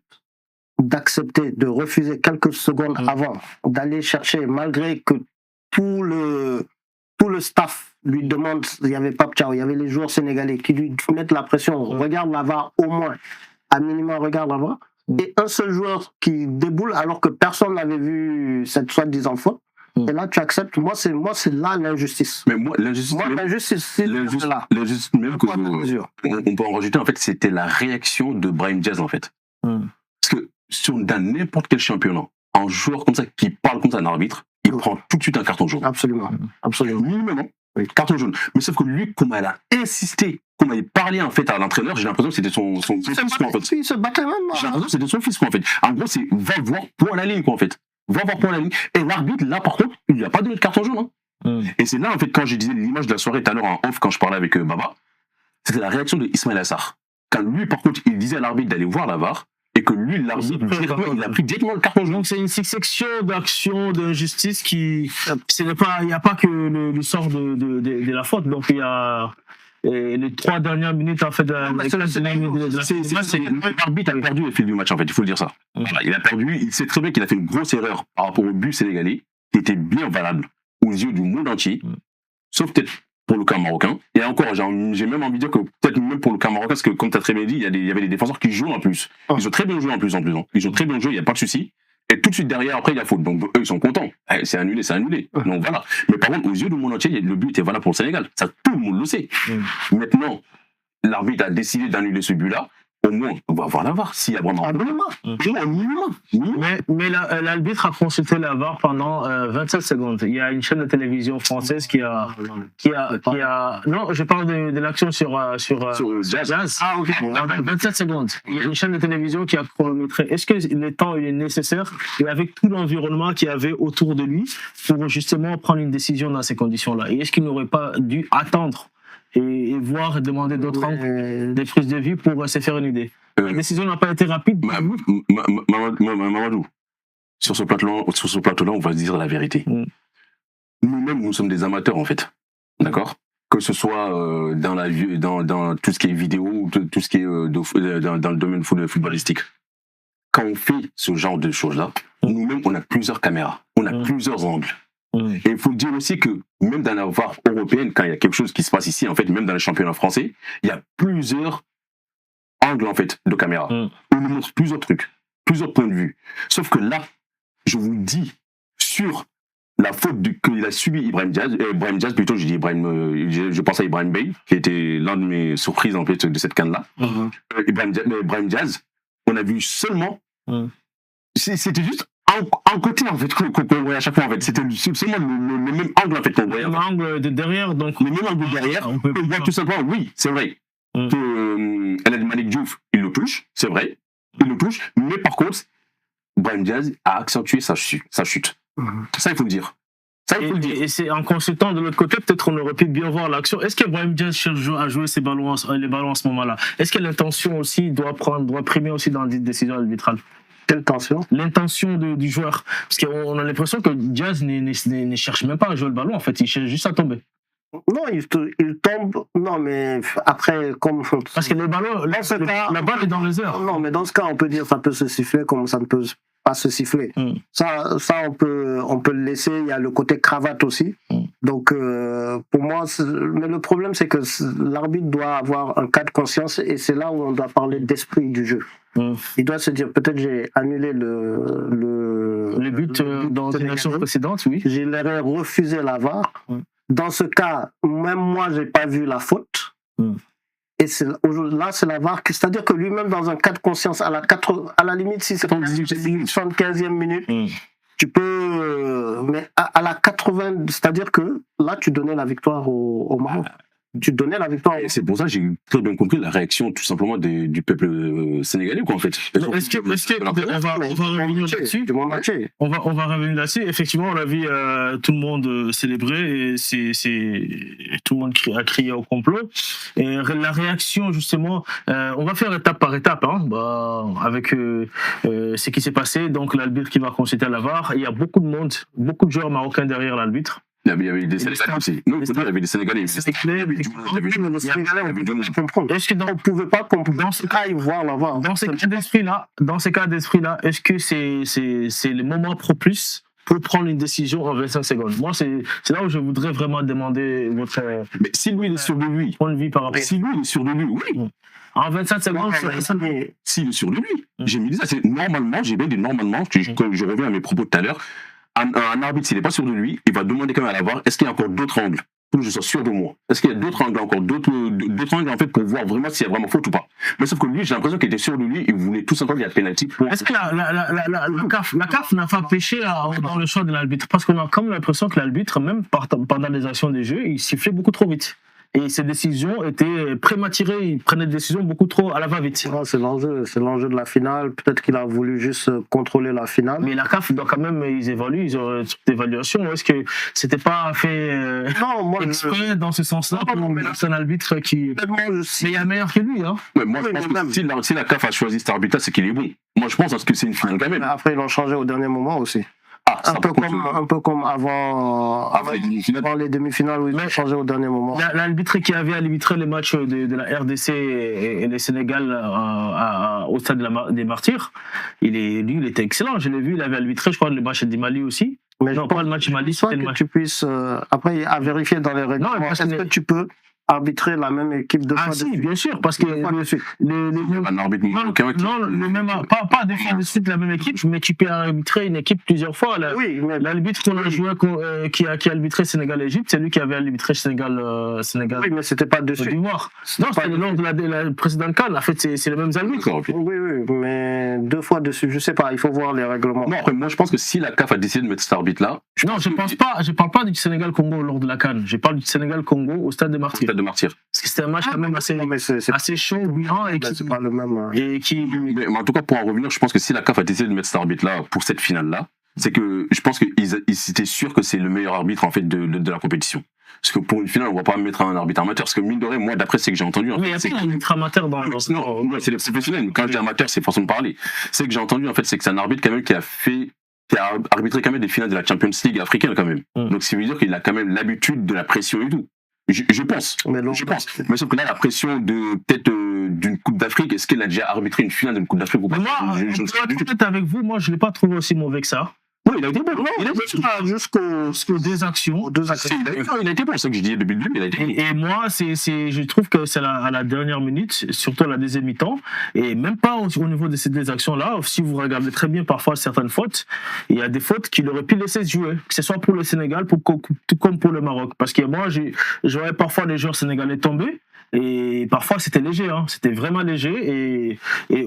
S3: d'accepter, de refuser quelques secondes avant, d'aller chercher, malgré que tout le staff lui demande, il y avait Pape Thiaw, il y avait les joueurs sénégalais qui lui mettent la pression, regarde la VAR au moins, à minimum regarde la VAR, et un seul joueur qui déboule alors que personne n'avait vu cette soi-disant faute, Et là, tu acceptes. Moi, c'est là l'injustice.
S2: Mais moi, l'injustice,
S3: c'est là.
S2: L'injustice même on peut en rajouter, en fait, c'était la réaction de Brahim Diaz, en fait. Parce que dans n'importe quel championnat, un joueur comme ça qui parle comme ça à un arbitre, il prend tout de suite un carton jaune.
S3: Absolument.
S2: Minimum, carton jaune. Mais sauf que lui, comme elle a insisté, comme elle a parlé en fait à l'entraîneur, j'ai l'impression que c'était son fils, quoi, en fait.
S3: Il se battait même.
S2: J'ai l'impression que c'était son fils, quoi, en fait. En gros, c'est va voir point à la ligne, quoi, en fait. Va voir point à la ligne. Et l'arbitre, là, par contre, il lui a pas donné de carton jaune. Et c'est là, en fait, quand je disais l'image de la soirée tout à l'heure en off, quand je parlais avec Baba, c'était la réaction de Ismaël Assar. Quand lui, par contre, il disait à l'arbitre d'aller voir la VAR, et que lui, l'arbitre, il a pris directement le carton jaune.
S1: Donc c'est une succession d'actions, d'injustices qui... Il n'y a pas que le sort de la faute. Donc il y a... les 3 dernières minutes en fait
S2: l'arbitre a perdu le fil du match, en fait, il faut le dire ça. Voilà, il a perdu, il sait très bien qu'il a fait une grosse erreur par rapport au but sénégalais qui était bien valable aux yeux du monde entier, sauf peut-être pour le camp marocain. Et encore, j'ai même envie de dire que peut-être même pour le camp marocain, parce que comme tu as très bien dit, il y avait des défenseurs qui jouent en plus. Ils ont très bien joué en plus. Ils ont très bien joué, il n'y a pas de souci. Et tout de suite derrière, après, il y a faute. Donc eux, ils sont contents. C'est annulé. Donc voilà. Mais par contre, aux yeux du monde entier, le but est valable pour le Sénégal. Ça, tout le monde le sait. Maintenant, l'arbitre a décidé d'annuler ce but-là. Au moins, on va voir la VAR s'il y a vraiment un minimum.
S1: Mais l'arbitre a consulté la VAR pendant 27 secondes. Il y a une chaîne de télévision française qui a non, je parle de l'action sur Jazz.
S2: Ah, ok.
S1: 27 secondes. Il y a une chaîne de télévision qui a chronométré. Est-ce que le temps est nécessaire et avec tout l'environnement qu'il y avait autour de lui pour justement prendre une décision dans ces conditions-là? Et est-ce qu'il n'aurait pas dû attendre et voir et demander d'autres angles, des prises de vue pour se faire une idée? La décision n'a pas été rapide.
S2: Mamadou, sur ce plateau-là, on va se dire la vérité. Nous-mêmes, nous sommes des amateurs, en fait. D'accord? Que ce soit dans tout ce qui est vidéo ou tout ce qui est dans le domaine footballistique. Quand on fait ce genre de choses-là, nous-mêmes, on a plusieurs caméras, on a plusieurs angles. Et il faut dire aussi que même dans la VAR européenne, quand il y a quelque chose qui se passe ici, en fait, même dans le championnat français, il y a plusieurs angles en fait de caméra. On nous montre plusieurs trucs, plusieurs points de vue. Sauf que là, je vous dis sur la faute qu'il a subi Ibrahim Diaz, plutôt, je pense à Ibrahim Bey, qui était l'un de mes surprises en fait de cette CAN-là. Ibrahim Diaz, on a vu seulement, c'était juste un côté en fait qu'on voyait à chaque fois en fait, c'était seulement le même angle en fait qu'on voyait.
S1: Le même angle de derrière, donc
S2: le même angle de derrière. On voit tout simplement, oui, c'est vrai. Que El Malik Diouf, il le touche, c'est vrai, il le touche, mais par contre, Brahim Diaz a accentué sa chute. Ça, il faut le dire.
S1: Et c'est en consultant de l'autre côté, peut-être on aurait pu bien voir l'action. Est-ce que Brahim Diaz cherche à jouer les ballons en ce moment-là? Est-ce que l'intention aussi doit primer aussi dans les décisions arbitrales?
S3: Quelle tension?
S1: L'intention du joueur. Parce qu'on a l'impression que Diaz ne cherche même pas à jouer le ballon, en fait, il cherche juste à tomber.
S3: Non, il tombe. Non, mais après, comme.
S1: Parce que le ballon, la balle est dans les airs.
S3: Non, mais dans ce cas, on peut dire ça peut se siffler comme ça ne peut pas se siffler. Ça on peut le laisser. Il y a le côté cravate aussi. Donc, pour moi, mais le problème, c'est que l'arbitre doit avoir un cas de conscience et c'est là où on doit parler d'esprit du jeu. Il doit se dire, peut-être j'ai annulé le
S1: but dans une action précédente, oui.
S3: J'aurais refusé la VAR. Dans ce cas, même moi, j'ai pas vu la faute. Et là, c'est la VAR. C'est-à-dire que lui-même, dans un cas de conscience, à la limite, si c'est en 75e minute, tu peux... mais à la 80, c'est-à-dire que là, tu donnais la victoire au Maroc. Tu donnais la victoire.
S2: Et c'est pour ça que j'ai très bien compris la réaction tout simplement du peuple sénégalais, quoi, en fait.
S1: Est-ce que on va revenir là-dessus? On va revenir là-dessus. Effectivement, on a vu tout le monde célébrer et tout le monde a crié au complot. Et la réaction, justement, on va faire étape par étape, avec ce qui s'est passé. Donc, l'arbitre qui va consulter la VAR. Il y a beaucoup de monde, beaucoup de joueurs marocains derrière l'arbitre.
S2: Il y avait des Sénégalais aussi. Non, il y avait des Sénégalais.
S3: Est-ce qu'on ne pouvait pas dans ce cas voir la VAR?
S1: Dans ces cas d'esprit-là, est-ce que c'est le moment propice pour prendre une décision en 25 secondes? Moi, c'est là où je voudrais vraiment demander votre...
S2: Mais si lui, il est sûr de lui.
S1: Point de vue par rapport.
S2: Si lui, il est sûr de lui, oui.
S1: En 25 secondes,
S2: s'il est sûr de lui. J'ai mis ça. Normalement, j'ai bien dit normalement, je reviens à mes propos tout à l'heure. un arbitre, s'il n'est pas sûr de lui, il va demander quand même à la VAR, est-ce qu'il y a encore d'autres angles pour que je sois sûr de moi? Est-ce qu'il y a d'autres angles encore, d'autres angles en fait pour voir vraiment s'il y a vraiment faute ou pas? Mais sauf que lui, j'ai l'impression qu'il était sûr de lui, il voulait tout simplement qu'il y ait penalty.
S1: Est-ce que la CAF n'a pas péché dans le choix de l'arbitre? Parce qu'on a comme l'impression que l'arbitre, même pendant les actions des jeux, il sifflait beaucoup trop vite. Et ses décisions étaient prématurées, il prenait des décisions beaucoup trop à la va-vite.
S3: C'est l'enjeu de la finale. Peut-être qu'il a voulu juste contrôler la finale.
S1: Mais la CAF doit quand même, ils évaluent, ils ont une évaluation. Est-ce que c'était pas fait exprès dans ce sens-là pour mettre un arbitre qui. Mais il y a meilleur que lui, hein.
S2: Ouais, moi, je pense que si la CAF a choisi cet arbitre-là, c'est qu'il est bon. Moi, je pense que c'est une finale quand même.
S3: Après, ils l'ont changé au dernier moment aussi. Un peu comme avant les demi-finales où ils ont changé au dernier moment.
S1: L'arbitre qui avait arbitré les matchs de la RDC et le Sénégal au stade des Martyrs, il était excellent. Je l'ai vu, il avait arbitré, je crois, le match du Mali aussi.
S3: Mais non, pas le match Mali, c'était le match. Tu puisses, après, à vérifier dans les règlements, est-ce que tu peux arbitrer la même équipe deux fois de suite?
S1: Bien sûr, parce que
S2: un arbitre
S1: pas deux fois de suite la même équipe, mais tu peux arbitrer une équipe plusieurs fois.
S3: Oui, mais
S1: l'arbitre qu'on a joué, qui a arbitré Sénégal-Égypte, c'est lui qui avait arbitré Sénégal.
S3: Oui, mais c'était pas de suite.
S1: Non, c'était lors de la précédente CAN. En fait, c'est les mêmes arbitres.
S3: Oui, mais deux fois de suite, je sais pas, il faut voir les règlements.
S2: Non, après, moi, je pense que si la CAF a décidé de mettre cet arbitre-là.
S1: Non, je parle pas du Sénégal-Congo lors de la CAN. Je parle du Sénégal-Congo au stade des Martyrs.
S2: Parce
S1: que c'était un match quand même assez chaud, bouillant et qui.
S3: C'est pas le même.
S2: Mais en tout cas, pour en revenir, je pense que si la CAF a décidé de mettre cet arbitre-là pour cette finale-là, c'est que je pense qu'ils étaient sûrs que c'est le meilleur arbitre en fait de la compétition. Parce que pour une finale, on va pas mettre un arbitre amateur. Parce que mine de rien, moi, d'après ce que j'ai entendu.
S1: Mais il n'y a pas un arbitre amateur dans.
S2: Non, c'est les professionnels. Quand je dis amateur, c'est façon de parler. C'est que j'ai entendu, en fait, c'est que c'est un arbitre quand même qui a arbitré quand même des finales de la Champions League africaine quand même. Donc, ça veut dire qu'il a quand même l'habitude de la pression et tout. Je pense. Mais sauf que là, la pression peut-être d'une Coupe d'Afrique, est-ce qu'elle a déjà arbitré une finale d'une Coupe d'Afrique ou pas?
S1: Mais moi, je être honnête avec vous, moi, je ne l'ai pas trouvé aussi mauvais que ça.
S2: Oui, il a été bon. Il a été
S1: jusqu'aux deux actions.
S2: Il a été bon, c'est ce que je disais depuis le début.
S1: Et moi, je trouve que c'est à la dernière minute, surtout à la deuxième mi-temps, et même pas au niveau de ces deux actions-là. Si vous regardez très bien parfois certaines fautes, il y a des fautes qu'il aurait pu laisser se jouer, que ce soit pour le Sénégal, tout comme pour le Maroc. Parce que moi, je voyais parfois les joueurs sénégalais tomber. Et parfois c'était léger, hein. C'était vraiment léger et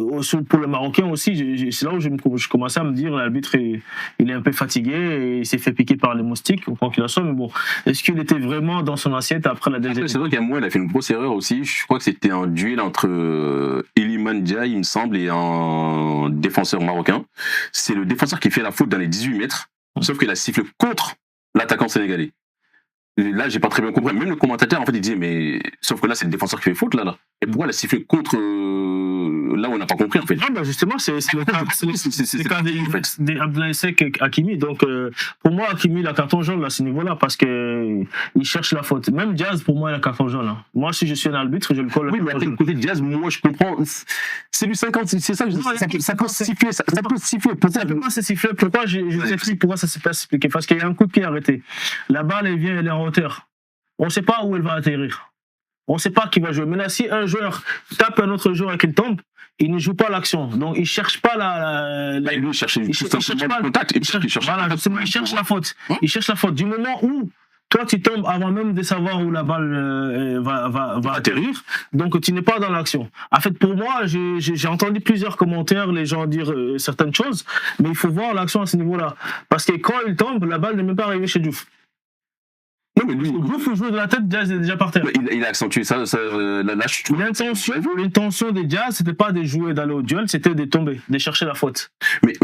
S1: pour le Marocain aussi, c'est là où je commençais à me dire l'arbitre il est un peu fatigué et il s'est fait piquer par les moustiques ou quoi qu'il en soit, mais bon, est-ce qu'il était vraiment dans son assiette après la deuxième?
S2: C'est vrai qu'à moi il a fait une grosse erreur aussi, je crois que c'était un duel entre Iliman Ndiaye il me semble et un défenseur marocain. C'est le défenseur qui fait la faute dans les 18 mètres, sauf qu'il a sifflé contre l'attaquant sénégalais. Là, j'ai pas très bien compris. Même le commentateur, en fait, il disait, mais sauf que là, c'est le défenseur qui fait faute, là. Et pourquoi elle a sifflé contre là où on n'a pas compris, en fait?
S1: Non, bah justement, c'est le cas d'Abdoulaye Seck Hakimi. Donc, pour moi, Hakimi, il a carton jaune à ce niveau-là parce qu'il cherche la faute. Même Diaz, pour moi, il a carton jaune. Hein. Moi, si je suis un arbitre, je le colle.
S2: Oui, mais après, côté Diaz, moi, je comprends. C'est du 50, c'est ça, ça peut siffler. Ça peut siffler.
S1: Pourquoi c'est sifflé? Pourquoi je t'explique pourquoi ça s'est pas expliqué? Parce qu'il y a un coup de pied arrêté. La balle, elle vient, elle est en hauteur. On ne sait pas où elle va atterrir. On ne sait pas qui va jouer. Maintenant, si un joueur tape un autre joueur et qu'il tombe, il ne joue pas l'action. Donc, il ne cherche pas
S2: il cherche pas le contact. Il
S1: cherche la faute. Il cherche la faute. Du moment où toi, tu tombes avant même de savoir où la balle va atterrir, donc tu n'es pas dans l'action. En fait, pour moi, j'ai entendu plusieurs commentaires, les gens dire certaines choses, mais il faut voir l'action à ce niveau-là. Parce que quand il tombe, la balle n'est même pas arrivée chez Diouf.
S2: Non, mais lui,
S1: Diouf, il joue de la tête, Diaz est déjà par terre.
S2: Il a accentué ça,
S1: L'intention des Diaz, c'était pas de jouer, d'aller au duel, c'était de tomber, de chercher la faute.
S2: Mais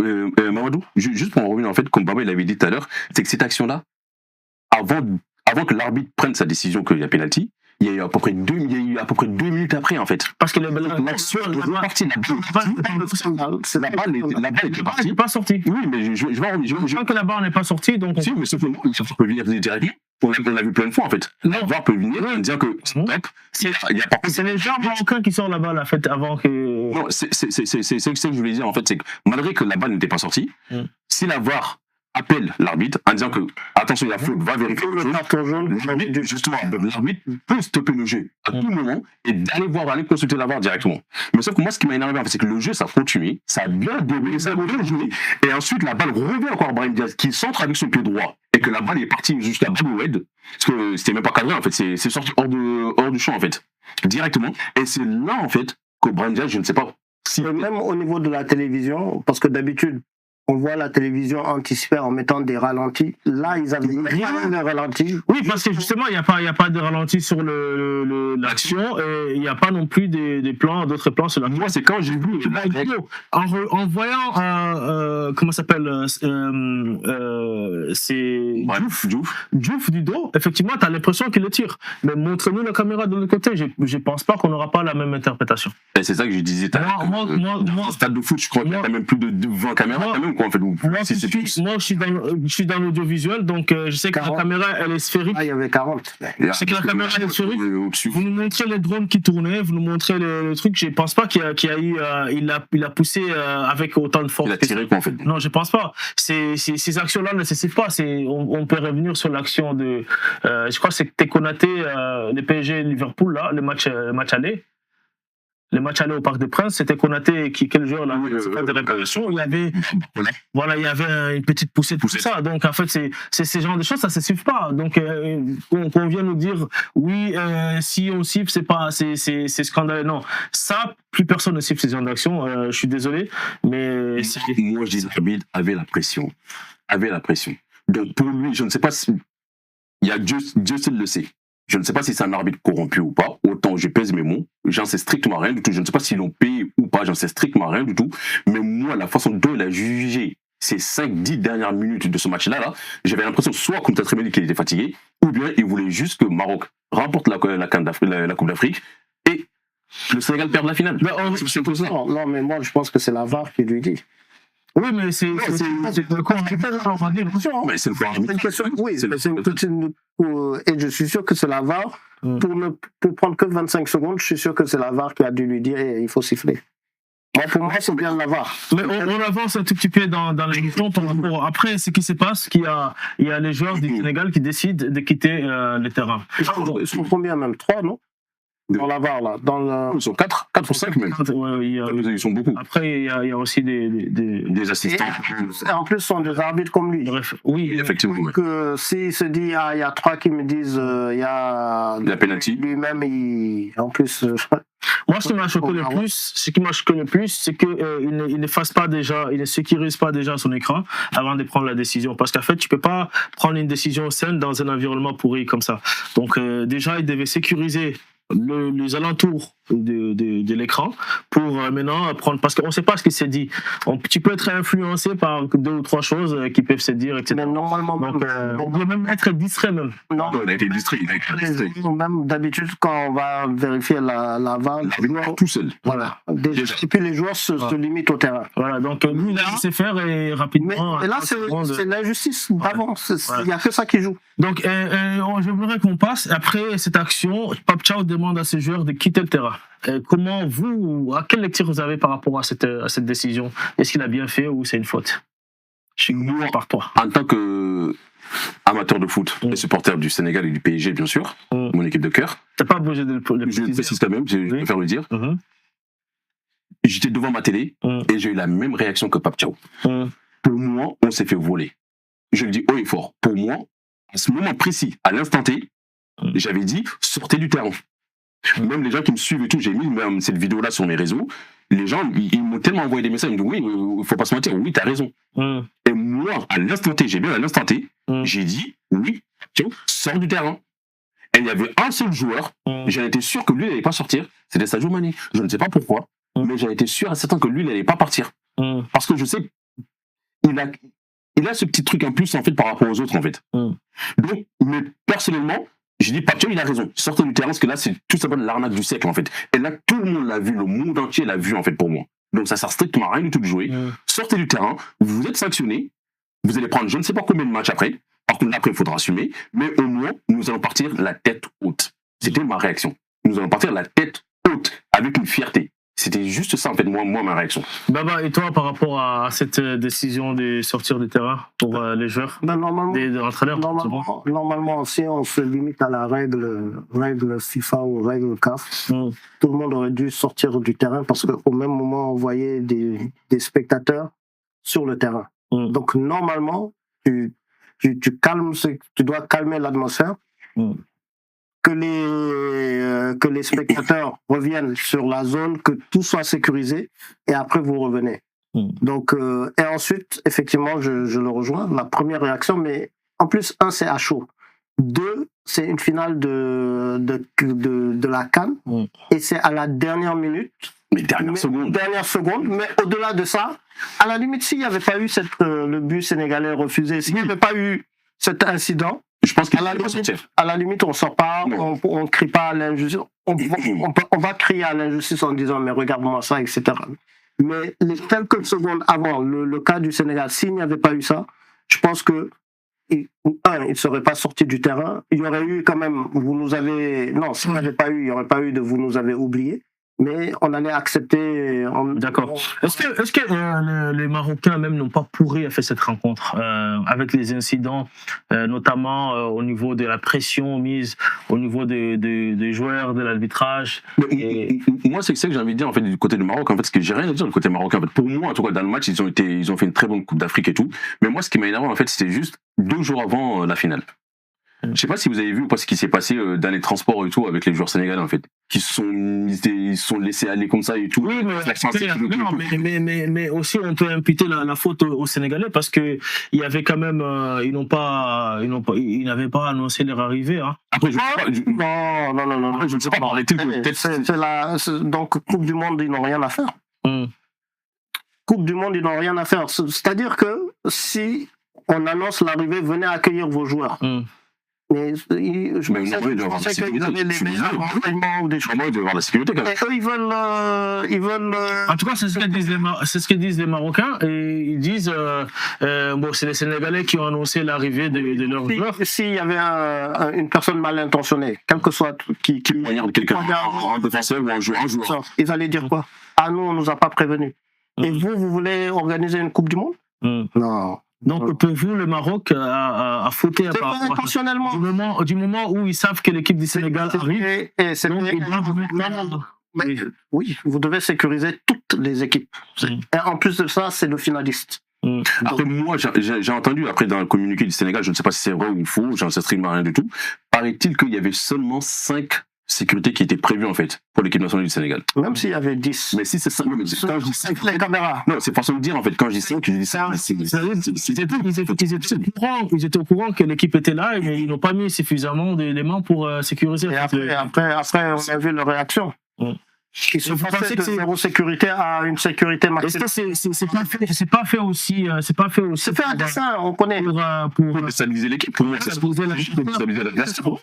S2: Mamadou, juste pour en revenir, en fait, comme Baba l'avait dit tout à l'heure, c'est que cette action-là, avant que l'arbitre prenne sa décision qu'il y a pénalty, il y a eu à peu près 2 minutes après, en fait.
S1: Parce que l'action
S2: la balle est partie.
S1: Elle n'est pas sortie.
S2: Oui, mais je
S1: crois que la barre n'est pas sortie, donc.
S2: Si, mais ça peut venir directement. On l'a vu plein de fois, en fait. La barre peut venir en disant que.
S1: C'est les gens marocains qui sortent la balle, en fait, avant que.
S2: Non, c'est ce que je voulais dire, en fait, c'est que malgré que la balle n'était pas sortie, si la VAR appelle l'arbitre en disant que attention, il y a faute, va vérifier
S3: Le carton jaune.
S2: l'arbitre peut stopper le jeu à tout moment et d'aller consulter la VAR directement. Mais sauf que moi, ce qui m'a énervé, en fait, c'est que le jeu, ça a continué, ça a bien déroulé, ça a bien joué, et ensuite la balle revient encore à Brahim Diaz qui centre avec son pied droit et que la balle est partie jusqu'à Baloued, parce que c'était même pas cadré, en fait, c'est sorti hors du champ, en fait, directement. Et c'est là, en fait, que Brahim Diaz, je ne sais pas si.
S3: Même au niveau de la télévision, parce que d'habitude, on voit la télévision anticiper en mettant des ralentis. Là, ils avaient rien de ralenti.
S1: Oui, parce que justement, il n'y a pas de ralenti sur l'action et il n'y a pas non plus des plans, d'autres plans sur la.
S2: Moi, c'est quand j'ai vu
S1: la vidéo. En voyant, comment ça s'appelle, c'est Diouf du dos, effectivement, tu as l'impression qu'il le tire. Mais montre-nous la caméra de l'autre côté. Je ne pense pas qu'on n'aura pas la même interprétation.
S2: Et c'est ça que je disais. Moi, stade de foot, je crois qu'il y a même plus de 20 caméras. En fait,
S1: moi, je suis dans l'audiovisuel, donc je sais que 40. La caméra, elle est sphérique.
S3: Ah, il y avait 40.
S1: Je sais que la caméra, elle est sphérique. Vous nous montrez les drones qui tournaient, vous nous montrez le truc. Je ne pense pas qu'il y a eu. Il a poussé avec autant de force.
S2: Il a tiré quoi, en fait?
S1: Non, je ne pense pas. Ces actions-là ne nécessivent pas. On peut revenir sur l'action de. Je crois que c'était Konaté, les PSG Liverpool, là, le match aller. Les matchs allés au Parc des Princes, c'était Konaté quel joueur là, de réparation. Il y avait une petite poussée de tout ça. Donc en fait, c'est ce genre de choses, ça se siffle pas. Donc qu'on vient nous dire oui, si on siffle, c'est scandaleux. Non, ça, plus personne ne siffle ces genres d'actions. Je suis désolé, mais
S2: moi je dis l'arbitre avait la pression. Donc pour lui, je ne sais pas si il y a Dieu seul le sait. Je ne sais pas si c'est un arbitre corrompu ou pas. Autant je pèse mes mots. J'en sais strictement rien du tout. Je ne sais pas s'ils l'ont payé ou pas. J'en sais strictement rien du tout. Mais moi, la façon dont il a jugé ces 5-10 dernières minutes de ce match-là, j'avais l'impression soit, comme tu as très bien dit, qu'il était fatigué, ou bien il voulait juste que Maroc remporte la Coupe d'Afrique et le Sénégal perde la finale.
S3: Non, mais moi, je pense que c'est la VAR qui lui dit.
S1: Oui, mais c'est
S3: une question. Oui, c'est une question. Et je suis sûr que c'est la VAR. Pour prendre que 25 secondes, je suis sûr que c'est la VAR qui a dû lui dire il faut siffler. Pour moi, c'est bien la VAR.
S1: Mais on avance un tout petit peu dans la question par rapport. Après, ce qui se passe, il y a les joueurs du Sénégal qui décident de quitter le terrain.
S3: Ils sont combien même 3, non? Dans la VAR, là.
S2: Ils sont 4 ou 5 même. Ils sont beaucoup.
S1: Après, il y a aussi des assistants.
S3: Et en plus, ce sont des arbitres comme lui.
S1: Bref, oui,
S2: effectivement.
S3: Donc, s'il se dit, il y a 3 qui me disent, il y a.
S2: La penalty.
S3: Lui-même, en plus.
S1: Moi, ce qui m'a choqué le plus, c'est qu'il ne fasse pas déjà, il ne sécurise pas déjà son écran avant de prendre la décision. Parce qu'en fait, tu peux pas prendre une décision saine dans un environnement pourri comme ça. Donc, déjà, il devait sécuriser les alentours de l'écran pour maintenant prendre, parce qu'on ne sait pas ce qu'il s'est dit. Tu peux être influencé par 2 ou 3 choses qui peuvent se dire, etc.
S3: Mais normalement,
S1: donc, on doit même être distrait même.
S3: Non,
S2: il a été distrait.
S3: Même d'habitude, quand on va vérifier la VAR,
S2: tout seul.
S3: Voilà. Déjà. Et puis les joueurs se limitent au terrain.
S1: Voilà, donc lui, il a laissé faire et rapidement.
S3: Mais là, c'est l'injustice. Vraiment, il n'y a que ça qui joue.
S1: Donc, j'aimerais qu'on passe. Après cette action, Pape Thiaw demande à ses joueurs de quitter le terrain. Comment à quelle lecture vous avez par rapport à cette décision? Est-ce qu'il a bien fait ou c'est une faute?
S2: Moi, par toi. En tant que amateur de foot, et supporter du Sénégal et du PSG, bien sûr, mon équipe de cœur.
S1: T'as pas bougé de le
S2: préciser. Je précise quand même, je préfère le dire. J'étais devant ma télé et j'ai eu la même réaction que Pape Thiaw. Pour moi, on s'est fait voler. Je le dis haut et fort. Pour moi, à ce moment précis, à l'instant T, j'avais dit sortez du terrain. Même les gens qui me suivent et tout, j'ai mis même cette vidéo-là sur mes réseaux. Les gens, ils m'ont tellement envoyé des messages, ils me disent oui, il faut pas se mentir, oui, t'as raison. Et moi, à l'instant T, j'ai dit oui, sors du terrain. Et il y avait un seul joueur, j'en étais sûr que lui, il n'allait pas sortir, c'était Sadio Mané. Je ne sais pas pourquoi, mais j'en étais sûr et certain que lui, il n'allait pas partir. Parce que je sais, il a ce petit truc en plus, en fait, par rapport aux autres, en fait. Donc, mais personnellement, j'ai dit, Pape Thiaw, il a raison. Sortez du terrain, parce que là, c'est tout simplement l'arnaque du siècle, en fait. Et là, tout le monde l'a vu, le monde entier l'a vu, en fait, pour moi. Donc, ça sert strictement à rien du tout de jouer. Sortez du terrain, vous êtes sanctionné, vous allez prendre je ne sais pas combien de matchs après. Par contre, après, il faudra assumer. Mais au moins, nous allons partir la tête haute. C'était ma réaction. Nous allons partir la tête haute, avec une fierté. C'était juste ça, en fait, moi ma réaction.
S1: Baba, et toi, par rapport à cette décision de sortir du terrain pour les joueurs, des entraîneurs,
S3: normalement, si on se limite à la règle FIFA ou règle CAF, tout le monde aurait dû sortir du terrain parce qu'au même moment, on voyait des spectateurs sur le terrain. Donc, normalement, tu dois calmer l'atmosphère. Que les spectateurs reviennent sur la zone, que tout soit sécurisé, et après vous revenez. Donc, et ensuite, effectivement, je le rejoins, la première réaction, mais en plus, c'est à chaud. 2, c'est une finale de la CAN, et c'est à la dernière minute.
S2: Dernière
S3: seconde, mais au-delà de ça, à la limite, s'il n'y avait pas eu le but sénégalais refusé, s'il n'y avait pas eu cet incident,
S2: je pense qu'à
S3: la limite, on sort pas, on crie pas à l'injustice. On va crier à l'injustice en disant mais regarde-moi ça, etc. Mais les quelques secondes avant le cas du Sénégal, s'il n'y avait pas eu ça, je pense que il ne serait pas sorti du terrain. Il y aurait eu quand même, s'il n'y avait pas eu, il n'y aurait pas eu de vous nous avez oublié. Mais on allait accepter.
S1: D'accord. Est-ce que les Marocains même n'ont pas pourri à faire cette rencontre avec les incidents, notamment au niveau de la pression mise au niveau des joueurs, de l'arbitrage?
S2: Moi, c'est ça que j'ai envie de dire en fait du côté du Maroc. En fait, ce que j'ai rien à dire du côté marocain. En fait, pour moi, en tout cas, dans le match, ils ont fait une très bonne Coupe d'Afrique et tout. Mais moi, ce qui m'a énervé en fait, c'était juste 2 jours avant la finale. Je sais pas si vous avez vu ou pas ce qui s'est passé dans les transports et tout avec les joueurs sénégalais en fait, ils se sont laissés aller comme ça et tout.
S1: Oui, mais aussi on peut imputer la faute aux Sénégalais parce que il y avait quand même ils n'avaient pas annoncé leur arrivée. Hein.
S2: Après
S3: non.
S2: Après, je ne sais pas.
S3: Donc Coupe du Monde ils n'ont rien à faire. Coupe du Monde ils n'ont rien à faire. C'est-à-dire que si on annonce l'arrivée, venez accueillir vos joueurs. Mais je pensais qu'ils avaient les meilleurs renseignements ou des choses.
S2: Ils doivent avoir la sécurité quand même.
S3: Et eux, ils veulent.
S1: En tout cas, c'est ce que disent les Marocains. Et ils disent c'est les Sénégalais qui ont annoncé l'arrivée de leurs joueurs.
S3: S'il y avait une personne mal intentionnée, quel que soit qui
S2: poignarde quelqu'un, un défenseur ou un joueur.
S3: Ils allaient dire quoi? Ah, nous, on nous a pas prévenus. Et vous voulez organiser une Coupe du Monde? Non.
S1: Donc pour vous, le Maroc a fauté
S3: intentionnellement.
S1: Du moment où ils savent que l'équipe du Sénégal arrive.
S3: Oui, vous devez sécuriser toutes les équipes. Et en plus de ça, c'est le finaliste.
S2: Après, moi, j'ai entendu après dans le communiqué du Sénégal, je ne sais pas si c'est vrai ou faux, j'en sais strictement rien du tout. Paraît-il qu'il y avait seulement 5 sécurité qui était prévue en fait pour l'équipe nationale du Sénégal.
S3: Même s'il y avait 10.
S2: Mais si c'est ça, quand je dis 5,
S3: les caméras.
S2: Non, c'est façon de dire en fait. Quand je dis 5, je dis ça.
S1: Ils étaient au courant que l'équipe était là, mais ils n'ont pas mis suffisamment d'éléments pour sécuriser.
S3: Et après, on a vu leur réaction. Ils se passaient de zéro sécurité à une sécurité maximale.
S1: Est-ce que c'est pas fait aussi c'est
S3: fait à dessein, on connaît.
S2: Pour déstabiliser l'équipe, pour déstabiliser l'adversaire. Moi,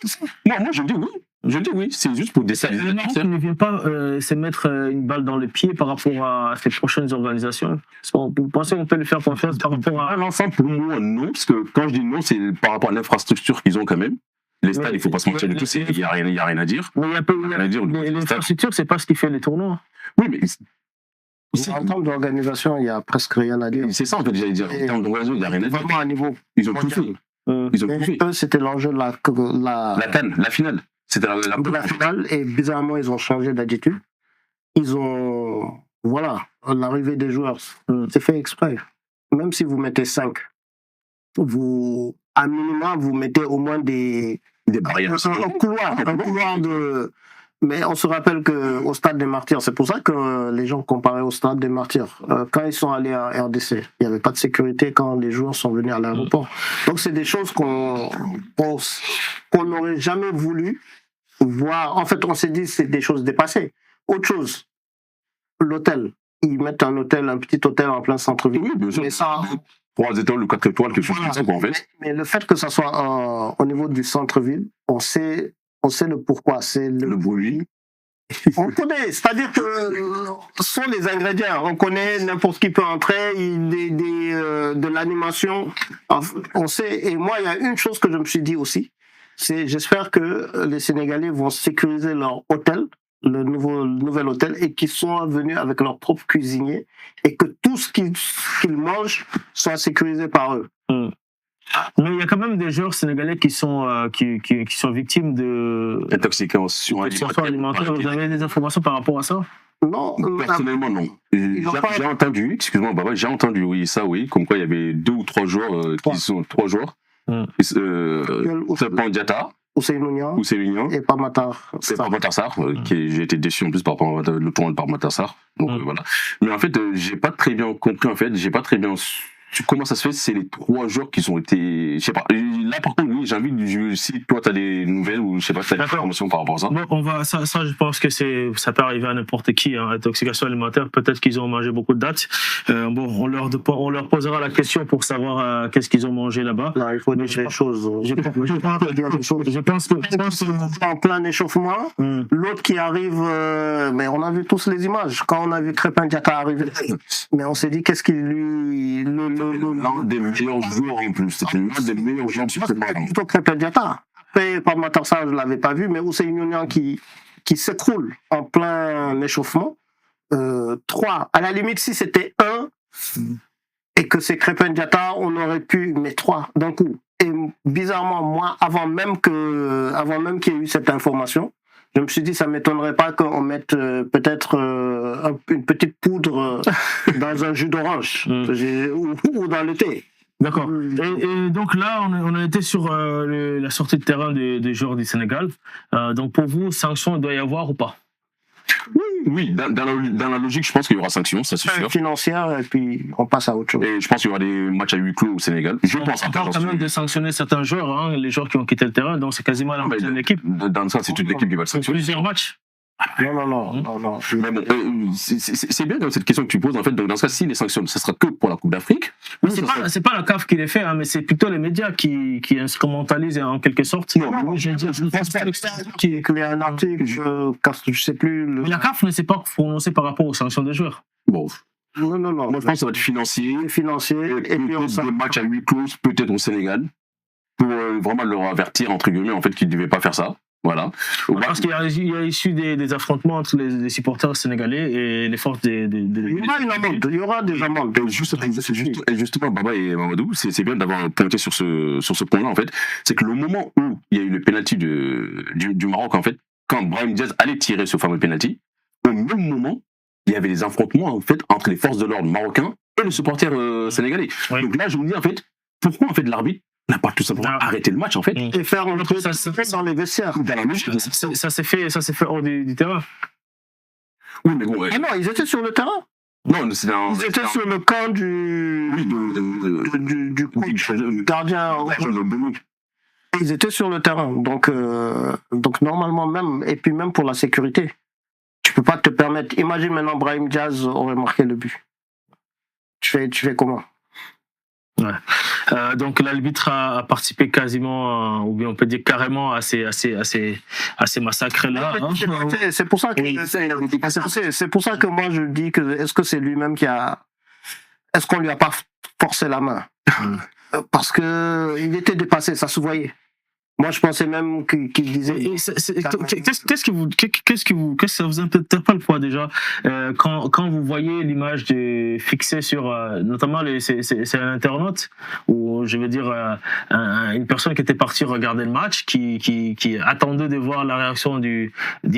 S2: je dis oui. Je dis oui, c'est juste pour déstabiliser
S1: l'adversaire. Ne vient pas se mettre une balle dans le pied par rapport à ces prochaines organisations. Vous pensez qu'on peut le faire confiance par rapport à
S2: l'ensemble? Pour moi, non, parce que quand je dis non, c'est par rapport à l'infrastructure qu'ils ont quand même. Les stades, il ne faut pas se mentir du tout, il n'y a rien à dire.
S1: Mais l'infrastructure, c'est pas ce qui fait les tournois.
S2: Oui, mais.
S3: En termes d'organisation, il n'y a presque rien à dire.
S2: C'est ça, en fait, j'allais dire. En termes d'organisation, il n'y a rien à dire.
S3: Vraiment à niveau.
S2: Ils ont tout fait.
S3: Eux, c'était l'enjeu de la
S2: CAN, la finale. C'était
S3: la finale, et bizarrement, ils ont changé d'attitude. Ils ont. Voilà, l'arrivée des joueurs, c'est fait exprès. Même si vous mettez 5, à minima, vous mettez au moins des
S2: barrières.
S3: Un couloir de. Mais on se rappelle qu'au Stade des Martyrs, c'est pour ça que les gens comparaient au Stade des Martyrs. Quand ils sont allés à RDC, il n'y avait pas de sécurité quand les joueurs sont venus à l'aéroport. Donc c'est des choses qu'on n'aurait jamais voulu voir. En fait, on s'est dit c'est des choses dépassées. Autre chose, l'hôtel. Ils mettent un petit hôtel en plein centre-ville.
S2: Oui, bien sûr.
S3: Mais ça.
S2: 3 étoiles ou 4 étoiles, quelque chose comme ça, en fait.
S3: Mais le fait que ça soit au niveau du centre-ville, on sait le pourquoi. C'est
S2: le bruit.
S3: On connaît, c'est-à-dire que ce sont les ingrédients. On connaît, n'importe qui peut entrer, de l'animation. On sait. Et moi, il y a une chose que je me suis dit aussi, c'est j'espère que les Sénégalais vont sécuriser leur hôtel, le nouvel hôtel, et qui sont venus avec leur propre cuisinier, et que tout ce qu'ils mangent soit sécurisé par eux.
S1: Mais il y a quand même des joueurs sénégalais qui sont victimes de
S2: intoxication
S1: alimentaire. Vous avez des informations par rapport à ça?
S3: Non,
S2: personnellement non. J'ai entendu, excuse-moi Baba, j'ai entendu comme quoi il y avait 2 ou 3 joueurs trois joueurs. Diatta,
S3: Ousseynou et Pape-Matar
S2: Sarr, j'ai été déçu en plus par rapport au tournoi de Pape-Matar Sarr. Donc voilà. Mais en fait, j'ai pas très bien compris j'ai pas très bien comment ça se fait, c'est les 3 joueurs qui ont été, je sais pas, là par contre oui, j'ai envie si toi t'as des nouvelles ou je sais pas, t'as des informations par rapport à ça.
S1: Bon, ça je pense que ça peut arriver à n'importe qui, hein, intoxication alimentaire, peut-être qu'ils ont mangé beaucoup de dattes. On leur posera la question pour savoir qu'est-ce qu'ils ont mangé là-bas.
S3: Non, il faut dire des choses.
S1: Je pense que
S3: en plein échauffement, l'autre qui arrive, mais on a vu tous les images, quand on a vu Crépin Diatta arriver, mais on s'est dit qu'est-ce qu'il lui...
S2: L'un des meilleurs joueurs en plus. C'était l'un des meilleurs joueurs supplémentaires.
S3: Plutôt Crépin Diatta. Après, Pape-Matar Sarr, je ne l'avais pas vu, mais Ousseynou qui s'écroule en plein échauffement. 3. À la limite, si c'était 1 et que c'est Crépin Diatta, on aurait pu, mais 3 d'un coup. Et bizarrement, moi, avant même qu'il y ait eu cette information, je me suis dit, ça ne m'étonnerait pas qu'on mette peut-être une petite poudre dans un jus d'orange ou dans le thé.
S1: D'accord. Et donc là, on a été sur la sortie de terrain des joueurs du Sénégal. Donc pour vous, sanction, il doit y avoir ou pas?
S2: Oui, dans la logique, je pense qu'il y aura sanction, ça c'est sûr.
S3: Financière, et puis on passe à autre chose.
S2: Et je pense qu'il y aura des matchs à huis clos au Sénégal. Je pense
S1: on parle quand même de sanctionner certains joueurs, hein, les joueurs qui ont quitté le terrain, donc c'est quasiment la moitié de l'équipe.
S2: Dans ça, c'est toute l'équipe qui va le sanctionner.
S1: Plusieurs matchs.
S3: Non.
S2: Mais bon, c'est bien dans cette question que tu poses, en fait. Donc, dans ce cas, si les sanctions, ce sera que pour la Coupe d'Afrique.
S1: Mais c'est pas la CAF qui les fait, hein, mais c'est plutôt les médias qui instrumentalisent en quelque sorte.
S3: Non, je pense pas qu'il y ait un article, je sais plus.
S1: Mais la CAF ne s'est pas prononcée par rapport aux sanctions des joueurs.
S2: Bon.
S3: Non.
S2: Moi, je pense que ça va être financier.
S3: Et puis
S2: on des matchs à huis clos, peut-être au Sénégal, pour vraiment leur avertir, entre guillemets, en fait, qu'ils ne devaient pas faire ça. Voilà.
S1: Parce qu'il y a issu des affrontements entre les supporters sénégalais et les forces des...
S3: Il y aura des amendes.
S2: Justement, Baba et Mamadou, c'est bien d'avoir pointé sur ce point-là, en fait. C'est que le moment où il y a eu le pénalty du Maroc, en fait, quand Brahim Diaz allait tirer ce fameux pénalty, au même moment, il y avait des affrontements, en fait, entre les forces de l'ordre marocains et le supporter sénégalais. Oui. Donc là, je me dis, en fait, pourquoi, en fait, l'arbitre n'a pas tout simplement arrêté le match, en fait,
S3: et faire un truc dans les vestiaires.
S1: Ça s'est fait hors du terrain.
S2: Oui, mais bon.
S3: Ah non, ils étaient sur le terrain.
S2: Non,
S3: ils étaient sur le camp du gardien. Ils étaient sur le terrain. Donc normalement, même, et puis même pour la sécurité, tu peux pas te permettre. Imagine maintenant, Brahim Diaz aurait marqué le but. Tu fais comment?
S1: Ouais. Donc l'arbitre a participé quasiment, ou bien on peut dire carrément à ces massacres-là.
S3: C'est pour ça que moi je dis que est-ce que c'est lui-même est-ce qu'on lui a pas forcé la main? Parce que il était dépassé, ça se voyait. Moi, je pensais même qu'il disait.
S1: Qu'est-ce que ça vous interpelle pas déjà quand vous voyez l'image fixée sur, notamment c'est un internaute ou je veux dire une personne qui était partie regarder le match, qui attendait de voir la réaction du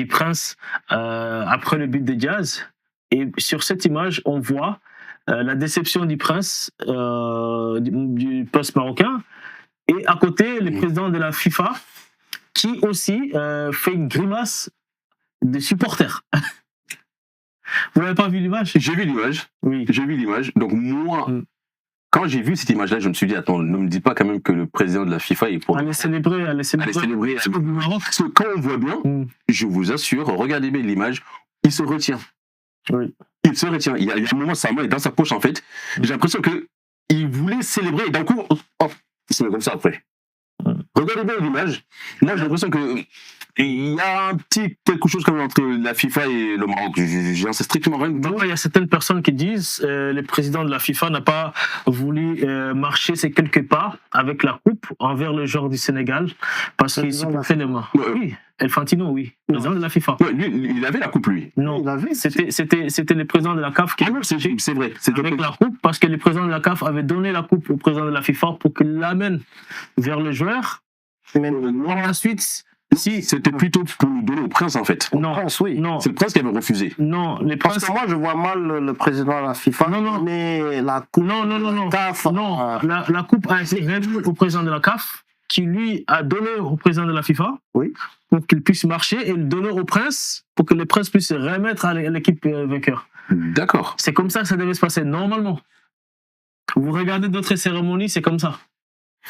S1: prince après le but de Diaz, et sur cette image on voit la déception du prince du prince marocain. Et à côté, le président de la FIFA, qui aussi fait une grimace de supporters. Vous n'avez pas vu l'image?
S2: J'ai vu l'image.
S1: Oui.
S2: J'ai vu l'image. Donc moi, quand j'ai vu cette image-là, je me suis dit, attends, ne me dis pas quand même que le président de la FIFA est pour...
S1: Allez célébrer.
S2: Parce que quand on voit bien, je vous assure, regardez bien l'image, il se retient.
S1: Oui.
S2: Il se retient. Il y a un moment, sa main est dans sa poche, en fait. J'ai l'impression qu'il voulait célébrer, et d'un coup, hop, il se met comme ça après. Regardez bien l'image. Là, j'ai l'impression qu'il y a un petit quelque chose comme entre la FIFA et le Maroc. J'en sais strictement rien.
S1: Il y a certaines personnes qui disent le président de la FIFA n'a pas voulu marcher ses quelques pas avec la coupe envers le joueur du Sénégal parce qu'il supportait les mains.
S2: Oui.
S1: Infantino, oui. Président de la FIFA.
S2: Ouais, lui, il avait la coupe, lui.
S1: Non, c'était le président de la CAF qui
S2: c'est vrai.
S1: avec la coupe, parce que le président de la CAF avait donné la coupe au président de la FIFA pour qu'il l'amène vers le joueur. Mais par la suite,
S2: si c'était plutôt pour lui donner au prince, en fait.
S1: Non,
S3: prince, oui.
S1: Non.
S2: C'est le prince qui avait refusé.
S1: Non, les
S3: Parce
S1: princes.
S3: que moi, je vois mal le président de la FIFA donner la coupe.
S1: Non.
S3: CAF,
S1: non. La coupe a été remise au président de la CAF, qui lui a donné au président de la FIFA,
S3: oui,
S1: pour qu'il puisse marcher, et le donner au prince pour que le prince puisse remettre à l'équipe vainqueur.
S2: D'accord.
S1: C'est comme ça que ça devait se passer normalement. Vous regardez d'autres cérémonies, c'est comme ça.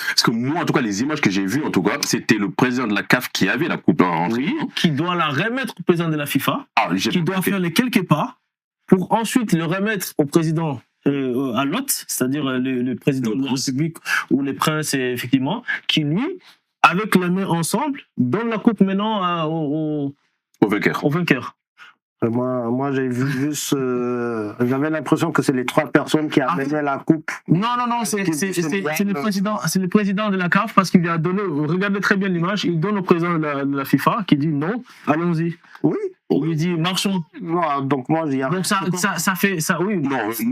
S2: Parce que moi, en tout cas, les images que j'ai vues, en tout cas, c'était le président de la CAF qui avait la coupe.
S1: Oui, qui doit la remettre au président de la FIFA, qui doit
S2: fait
S1: faire les quelques pas pour ensuite le remettre au président à l'hôte, c'est-à-dire le président de la République ou les princes, effectivement, qui lui, avec les mains ensemble, donne la coupe maintenant au vainqueur.
S3: Moi, j'ai vu juste. J'avais l'impression que c'est les 3 personnes qui amenaient la coupe.
S1: Non, c'est le président de la CAF, parce qu'il lui a donné. Regardez très bien l'image. Il donne au président de la FIFA qui dit non, allons-y.
S3: Oui.
S1: Il lui dit marchons.
S3: Non, donc moi, j'y arrive.
S1: Donc ça fait ça, oui.
S2: Non, je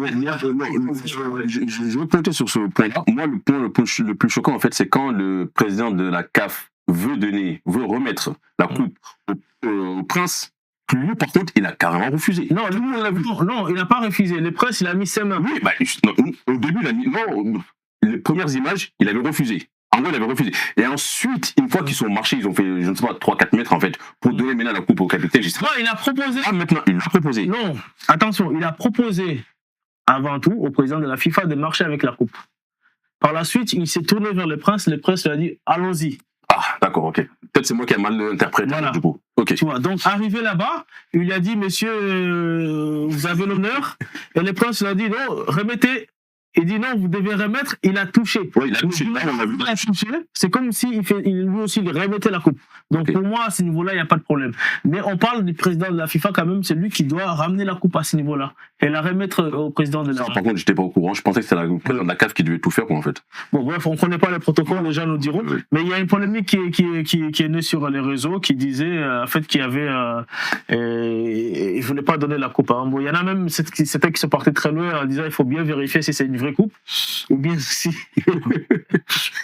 S2: veux pointer sur ce point-là. Moi, le point le plus choquant, en fait, c'est quand le président de la CAF veut remettre la coupe au prince. Lui, par contre, il a carrément refusé.
S1: Non, il n'a pas refusé. Le prince, il a mis ses mains.
S2: Oui, au début, il a mis. Non, les premières images, il avait refusé. En gros, il avait refusé. Et ensuite, une fois qu'ils sont marchés, ils ont fait, je ne sais pas, 3-4 mètres, en fait, pour donner maintenant la coupe au capitaine.
S1: Non, il a proposé.
S2: Ah, maintenant, il a proposé.
S1: Non, attention, il a proposé avant tout au président de la FIFA de marcher avec la coupe. Par la suite, il s'est tourné vers le prince lui a dit allons-y.
S2: Ah, d'accord, ok. Peut-être c'est moi qui ai mal interprété,
S1: voilà.
S2: Du coup. Ok.
S1: Tu vois, donc arrivé là-bas, il lui a dit monsieur, vous avez l'honneur. Et le prince lui a dit non, remettez. Il dit non, vous devez remettre. Il a touché.
S2: Oui, il a touché.
S1: Il a touché. C'est comme s'il lui aussi il remettait la coupe. Donc pour moi, à ce niveau-là, il n'y a pas de problème. Mais on parle du président de la FIFA quand même, c'est lui qui doit ramener la coupe à ce niveau-là et la remettre au président de la FIFA.
S2: Par contre, j'étais pas au courant. Je pensais que c'était le président de la CAF qui devait tout faire, quoi, en fait.
S1: Bon, bref, on ne connaît pas les protocoles, les gens nous diront. Oui. Mais il y a une polémique qui est née sur les réseaux qui disait en fait qu'il y avait. Il ne voulait pas donner la coupe. Bon, il y en a même certains qui se partaient très loin en disant il faut bien vérifier si c'est une vraie coupe ou bien si.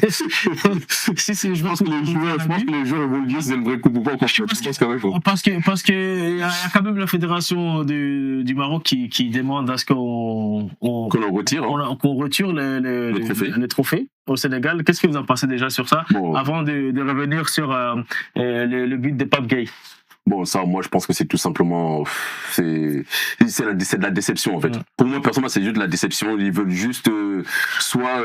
S1: Si je pense que
S2: les joueurs vont dire si c'est une vraie coupe ou pas.
S1: Parce que il y a quand même la fédération du Maroc qui demande à ce qu'on retire les trophées au Sénégal. Qu'est-ce que vous en pensez déjà sur ça avant de revenir sur le but de Pape Gueye?
S2: Bon, ça, moi, je pense que c'est tout simplement, c'est de la déception, en fait. Pour moi, personnellement, c'est juste de la déception. Ils veulent juste, soit,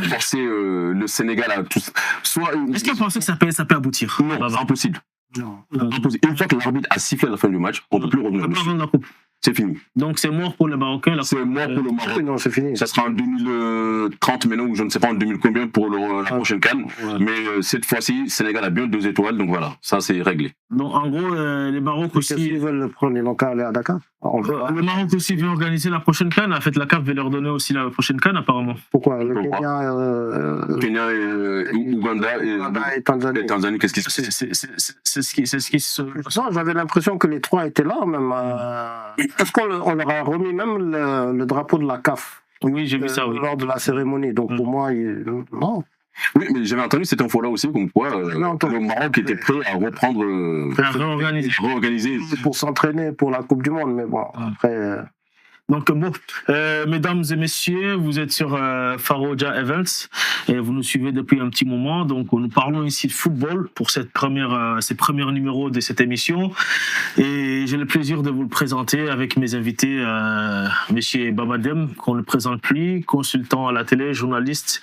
S2: forcer le Sénégal à tout, soit.
S1: Est-ce que vous pensez que ça peut aboutir?
S2: Non, c'est impossible. Non. Impossible. Une fois que l'arbitre a sifflé à la fin du match, on ne peut plus revenir dessus. C'est fini.
S1: Donc c'est mort pour les Marocains.
S2: C'est mort pour le Maroc.
S3: Non, c'est fini.
S2: Ça sera en 2030 maintenant, ou je ne sais pas en 2000 combien pour la prochaine CAN. Ouais. Mais cette fois-ci, Sénégal a bien 2 étoiles, donc voilà, ça c'est réglé.
S1: Donc en gros, les Maroc aussi.
S3: Ils veulent prendre les locaux à Dakar.
S1: Le Maroc aussi veut organiser la prochaine CAN. En fait, la CAF veut leur donner aussi la prochaine CAN apparemment.
S3: Pourquoi? Le
S2: Kenya, Ouganda et Tanzanie. Qu'est-ce qui se passe?
S1: C'est ce qui se.
S3: Non, j'avais l'impression que les 3 étaient là même. Est-ce qu'on leur a remis même le drapeau de la CAF?
S1: Oui, j'ai vu ça, oui.
S3: Lors de la cérémonie. Donc pour moi, non.
S2: Oui, mais j'avais entendu cette info-là aussi, comme quoi le Maroc était prêt à reprendre...
S1: à réorganiser.
S3: Pour s'entraîner pour la Coupe du Monde, mais bon, après...
S1: Donc bon, mesdames et messieurs, vous êtes sur Faroja Events et vous nous suivez depuis un petit moment. Donc nous parlons ici de football pour ces premiers numéros de cette émission. Et j'ai le plaisir de vous le présenter avec mes invités, monsieur Babadem, qu'on ne présente plus, consultant à la télé, journaliste,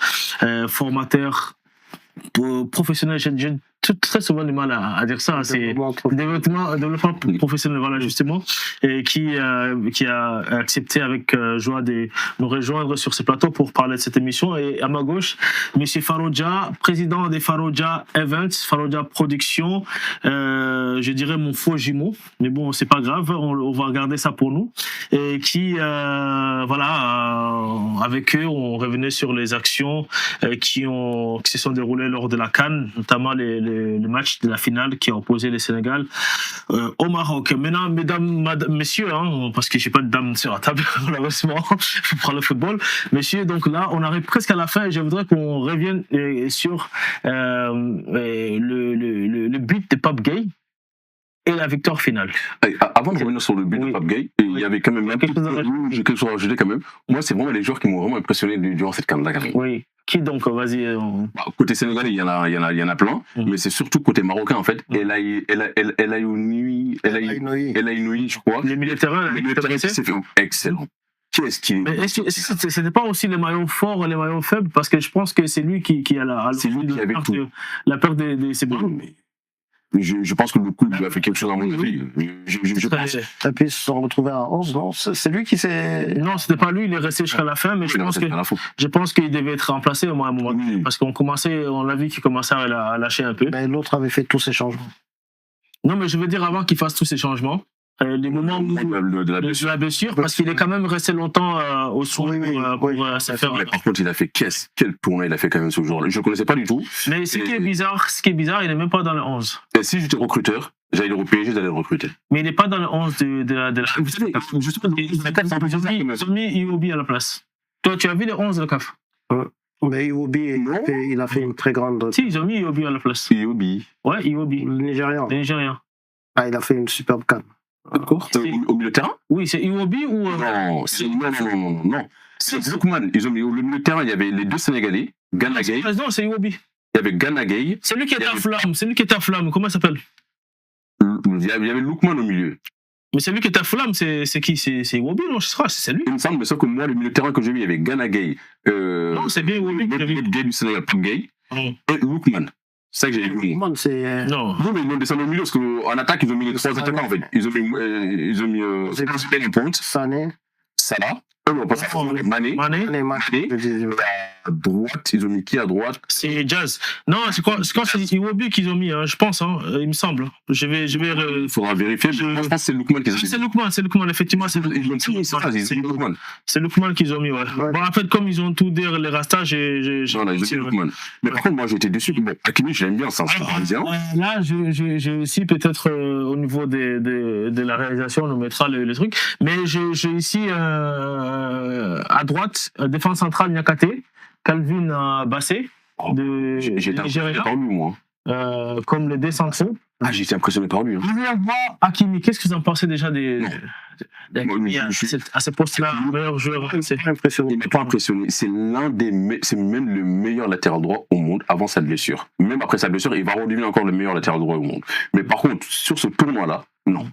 S1: formateur professionnel. J'ai très souvent du mal à dire ça. C'est développement professionnel, voilà, justement, et qui a accepté avec joie de nous rejoindre sur ce plateau pour parler de cette émission. Et à ma gauche, monsieur Faroja, président des Faroja Events, Faroja Production, je dirais mon faux jumeau, mais bon, c'est pas grave, on va regarder ça pour nous. Et qui, avec eux, on revenait sur les actions qui se sont déroulées lors de la CAN, notamment les le match de la finale qui a opposé le Sénégal au Maroc. Maintenant, messieurs, hein, parce que j'ai pas de dames sur la table, malheureusement, je prends le football. Messieurs, donc là, on arrive presque à la fin et je voudrais qu'on revienne sur le but de Pape Gueye et la victoire finale.
S2: Avant de revenir sur le but de Pape Gueye, il y avait quand même quelque chose à rajouter quand même. Moi, c'est vraiment les joueurs qui m'ont vraiment impressionné durant cette CAN-là.
S1: Oui. Qui donc, vas-y.
S2: Côté sénégalais, il y en a plein, mais c'est surtout côté marocain en fait. El Ainoui, je crois.
S1: Les militaires,
S2: c'est excellent. Qu'est-ce qui
S1: Mais c'était pas aussi les maillons forts et les maillons faibles, parce que je pense que c'est lui qui a
S2: c'est lui qui avait tout.
S1: La peur de ses ballons.
S2: Je pense que le coup lui a fait quelque chose à mon avis. Je pense.
S3: Et puis ils se sont retrouvés à 11, non? C'est lui qui s'est...
S1: Non, c'était pas lui, il est resté jusqu'à la fin, mais je pense qu'il devait être remplacé au moins à un moment donné, parce qu'on a vu qu'il commençait à lâcher un peu.
S3: Mais l'autre avait fait tous ces changements.
S1: Non, mais je veux dire avant qu'il fasse tous ces changements, les moments de la blessure, parce qu'il est quand même resté longtemps au soin pour se faire...
S2: Mais par contre, il a fait quel tournoi il a fait quand même ce jour-là. Je ne connaissais pas du tout.
S1: Mais ce qui est bizarre, il n'est même pas dans le 11.
S2: Et si j'étais recruteur, j'allais le PSG, j'allais le recruter.
S1: Mais il n'est pas dans le 11 de la...
S2: Vous savez, je sais pas,
S1: ils ont mis Iwobi à la place. Toi, tu as vu le 11 de la CAF?
S3: Mais Iwobi, il a fait une très grande...
S1: Si, ils ont mis Iwobi à la place.
S2: Iwobi.
S1: Ouais, Iwobi.
S3: Le Nigérian.
S1: Ah,
S3: il a fait une superbe CAN.
S2: Au milieu de terrain?
S1: Oui, c'est Iwobi ou...
S2: Non, c'est Lookman. Ils ont mis au milieu de terrain, il y avait les deux Sénégalais, Gana Gueye.
S1: Non, c'est Iwobi.
S2: Il y avait Gana Gueye.
S1: C'est lui qui était à Flamme, comment il s'appelle?
S2: Il y avait Lookman au milieu.
S1: Mais c'est lui qui était à Flamme, c'est qui? C'est Iwobi, non? Je sais pas, c'est lui.
S2: Il me semble, mais sauf que moi, le milieu de terrain que j'ai vu, il y avait Gana Gueye.
S1: Non, c'est bien Iwobi.
S2: Le Gueye du Sénégal, Pape Gueye. Et Lookman. C'est ça que j'ai vu.
S3: Non.
S2: Non, mais ils ont descendu au milieu parce qu'en attaque, ils ont mis les trois attaquants en fait. Ils ont mis Ben Point,
S3: Sané.
S2: Salah. Mané. À droite, ils ont mis qui à droite?
S1: C'est Jazz. Non, c'est quoi? C'est Iwobi qu'ils ont mis, hein, je pense, hein, il me semble.
S2: Il faudra vérifier. Je pense que c'est Lookman qu'ils ont mis.
S1: C'est Lookman, effectivement. C'est Lookman. C'est Lookman qu'ils ont mis, ouais. Bon, en fait, comme ils ont tout dit, les Rastas, j'ai.
S2: Voilà, ils ont mis Lookman. Mais par contre, moi, j'étais déçu. Bon, Hakimi, je l'aime bien, ça se bien.
S1: Là, j'ai aussi peut-être au niveau de la réalisation, on nous mettra le truc. Mais j'ai ici à droite, défense centrale, Niakate. Calvin Bassé de Nigeria,
S2: moi.
S1: comme le descendant.
S2: Ah, j'ai été impressionné par lui.
S1: Hakimi, qu'est-ce que vous en pensez déjà d'Hakimi à ce poste-là, meilleur joueur?
S3: C'est impressionnant.
S2: Il n'est pas impressionné. C'est même le meilleur latéral droit au monde avant sa blessure. Même après sa blessure, il va redevenir encore le meilleur latéral droit au monde. Mais par contre, sur ce tournoi-là, non.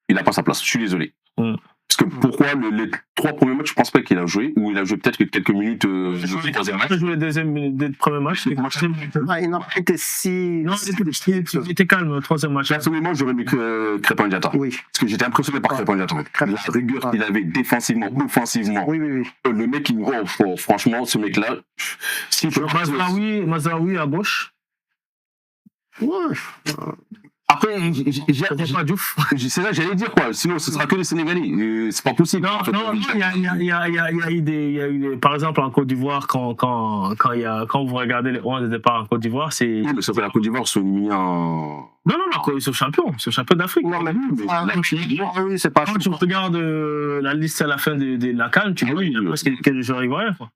S2: Il n'a pas sa place. Je suis désolé. Parce que pourquoi les 3 premiers matchs, je pense pas qu'il a joué, ou il a joué peut-être quelques minutes le troisième match.
S1: Il a joué les premiers matchs.
S3: Il n'a pas été si...
S1: Non, il était calme le troisième match.
S2: Personnellement, j'aurais mis Crépin Diatta.
S3: Oui.
S2: Parce que j'étais impressionné par Crépin Diatta. La rigueur qu'il avait défensivement, offensivement.
S3: Oui.
S2: Le mec, franchement, ce mec-là...
S1: Mazraoui à gauche.
S3: Ouais.
S2: Après, c'est ça, j'allais dire quoi. Sinon, ce sera que les Sénégalais. C'est pas possible.
S1: Non, il y a eu des, par exemple, en Côte d'Ivoire, quand vous regardez les 11 de départ en Côte d'Ivoire, c'est.
S2: Oui, mais sauf que la Côte d'Ivoire sont éliminés en.
S1: Non, ils sont champions. Ils sont champions d'Afrique.
S3: Non, mais oui, c'est pas.
S1: Quand tu regardes la liste à la fin de la CAN, tu vois, il y a presque quel joueur ivoirien, quoi.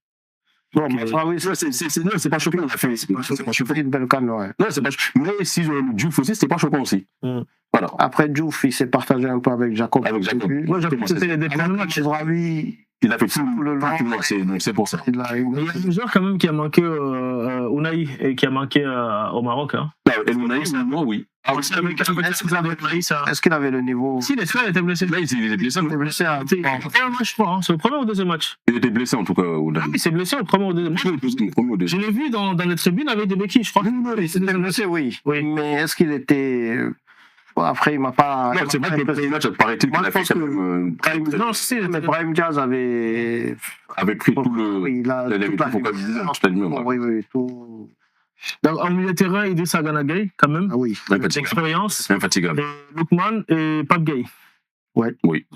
S3: Non, mais
S2: c'est pas choquant, il a fait. C'est pas choquant.
S3: une belle canne, ouais.
S2: Non, c'est pas choquant. Mais si j'aurais mis Diouf aussi, c'était pas choquant aussi. Voilà.
S3: Après, Diouf, il s'est partagé un peu avec Jacob.
S2: Moi,
S1: Jacob, c'était des premiers matchs.
S2: Il a fait tout le long, donc c'est pour ça.
S1: Il y a un joueur quand même qui a manqué Ounahi et qui a manqué au Maroc. Hein.
S2: Et Ounahi, moi, oui.
S3: Est-ce qu'il avait le niveau?
S1: Si, il était blessé.
S2: Là, il était blessé.
S3: Il était blessé à un
S1: match, je crois. C'est le premier ou le deuxième match?
S2: Il était blessé, en tout cas.
S1: Ah, il s'est blessé au premier ou deuxième match. Je l'ai vu dans les tribunes avec des béquilles, je crois.
S3: Il s'était blessé, oui. Mais est-ce qu'il était... Après, il m'a pas...
S2: Non, c'est vrai que le premier match, paraît-il qu'il a fait quand même...
S3: Non, si, mais Brahim Diaz avait
S2: pris tout le...
S3: Oui, il a tout...
S1: Donc, en milieu de terrain, Idrissa Gana Gueye, quand même.
S3: Ah oui.
S1: L'expérience.
S2: Infatigable.
S1: Lookman et Pape Gueye.
S3: Oui.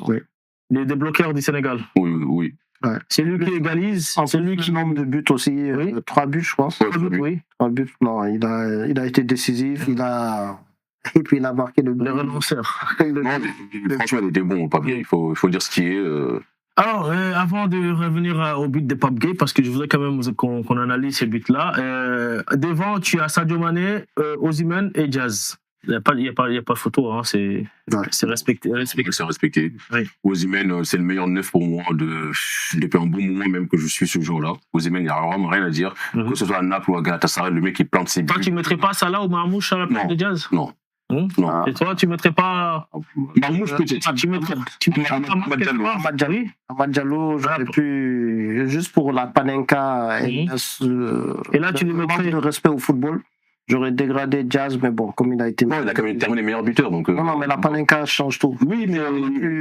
S1: Les débloqueurs du Sénégal.
S2: Oui.
S3: Ouais.
S1: C'est lui qui égalise.
S3: C'est lui qui nombre de buts aussi.
S1: Oui.
S3: 3 buts, je pense.
S2: 3 buts,
S1: oui.
S3: 3 buts. Non, il a été décisif. Et puis il a marqué le but.
S1: Le renonceur.
S2: Non, mais franchement, il était bon, pas bien. Il faut dire ce qui est.
S1: Alors, avant de revenir au but de Pape Gueye, parce que je voudrais quand même qu'on analyse ces buts-là, devant, tu as Sadio Mané, Osimhen et Diaz. Il n'y a pas photo, hein, c'est respecté.
S2: C'est respecté.
S1: Oui.
S2: Osimhen, c'est le meilleur neuf pour moi depuis un bon moment même que je suis ce jour-là. Osimhen, il n'y a vraiment rien à dire. Que ce soit à Naples ou à Galatasaray, le mec, il plante ses buts.
S1: Toi, tu ne mettrais pas Salah ou Marmouche à la place de Diaz?
S2: Non. Non.
S1: Et toi, tu ne mettrais pas
S2: Marmouche peut-être.
S1: Tu mettrais pas
S3: Amad Diallo, j'aurais pu, juste pour la Panenka et
S1: là, tu le mettrais
S3: de respect au football. J'aurais dégradé Diaz, mais bon, comme il a été.
S2: Non, il a quand même terminé meilleur buteur. Donc,
S3: Non, mais la Panenka change tout.
S2: Oui, mais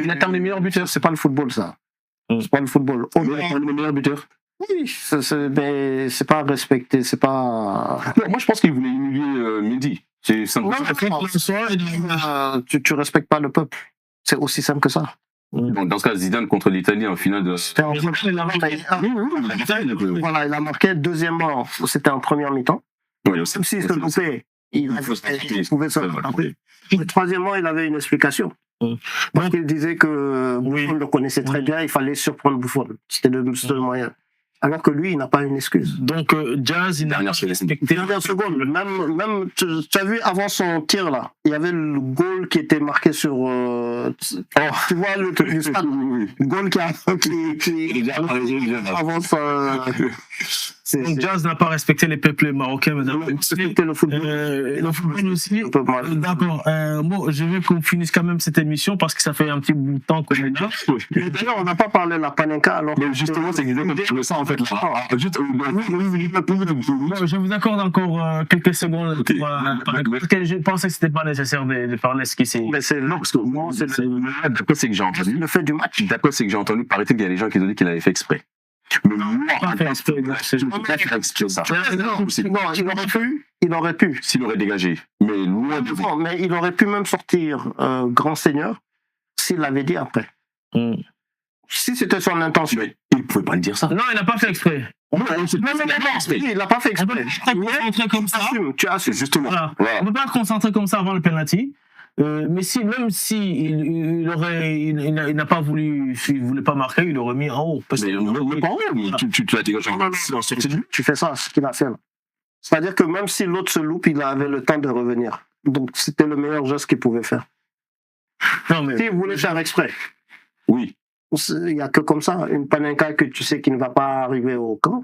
S2: il a terminé meilleur buteur.
S3: C'est pas le football, ça. C'est pas le football.
S2: Il a terminé meilleur buteur.
S3: Oui, mais c'est pas respecté, c'est pas.
S2: Non, moi, je pense qu'il voulait humilier Mendy. C'est simple.
S3: Tu respectes pas le peuple. C'est aussi simple que ça.
S2: Donc, dans ce cas, Zidane contre l'Italie en finale de.
S3: C'était en Voilà, il a marqué. Deuxièmement, c'était en première mi-temps.
S2: Oui,
S3: même s'il se loupait, il pouvait se rattraper. Troisièmement, il avait une explication. Parce qu'il disait que Buffon le connaissait très bien, il fallait surprendre Buffon. C'était le seul moyen. Alors que lui, il n'a pas une excuse.
S1: Donc, Diaz, il n'a pas respecté.
S3: Dernière seconde. Même, tu as vu, avant son tir, là, il y avait le goal qui était marqué sur. Tu vois le truc du stade. Le goal qui avance.
S1: Donc, Diaz n'a pas respecté les peuples marocains, madame.
S3: Respecté le football.
S1: Le football aussi. D'accord. Bon, je veux qu'on finisse quand même cette émission parce que ça fait un petit bout de temps qu'on est là.
S3: D'ailleurs, on n'a pas parlé de la Panenka. Alors
S2: mais justement, c'est exactement comme ça, en fait. Là. Juste,
S1: je vous accorde encore quelques secondes. Parce que je pensais que c'était pas nécessaire de parler ce qui s'est.
S3: Mais c'est non, parce que moi,
S2: d'après ce que j'ai entendu.
S3: Le fait du match.
S2: D'après ce que j'ai entendu, paraît-il qu'il y a des gens qui ont dit qu'il avait fait exprès. Mais moi,
S1: pas fait exprès.
S3: Non, il aurait pu.
S2: S'il aurait dégagé. Mais loin de
S3: vous. Mais il aurait pu même sortir grand seigneur s'il l'avait dit après. Si c'était son intention.
S2: Mais il ne pouvait pas le dire ça.
S1: Non, il n'a pas fait exprès.
S3: Non, il n'a pas fait exprès.
S1: Tu assumes.
S2: Justement.
S1: Voilà. On ne peut pas se concentrer comme ça avant le penalty. Mais même si il n'a pas voulu, s'il ne voulait pas marquer, il aurait mis en haut.
S2: Mais pas en haut. Tu l'as dégagé en
S3: Tu fais ça, ce qu'il a fait. C'est-à-dire que même si l'autre se loupe, il avait le temps de revenir. Donc c'était le meilleur geste qu'il pouvait faire. S'il voulait faire exprès.
S2: Oui.
S3: Il n'y a que comme ça, une Panenka que tu sais qu'il ne va pas arriver au camp.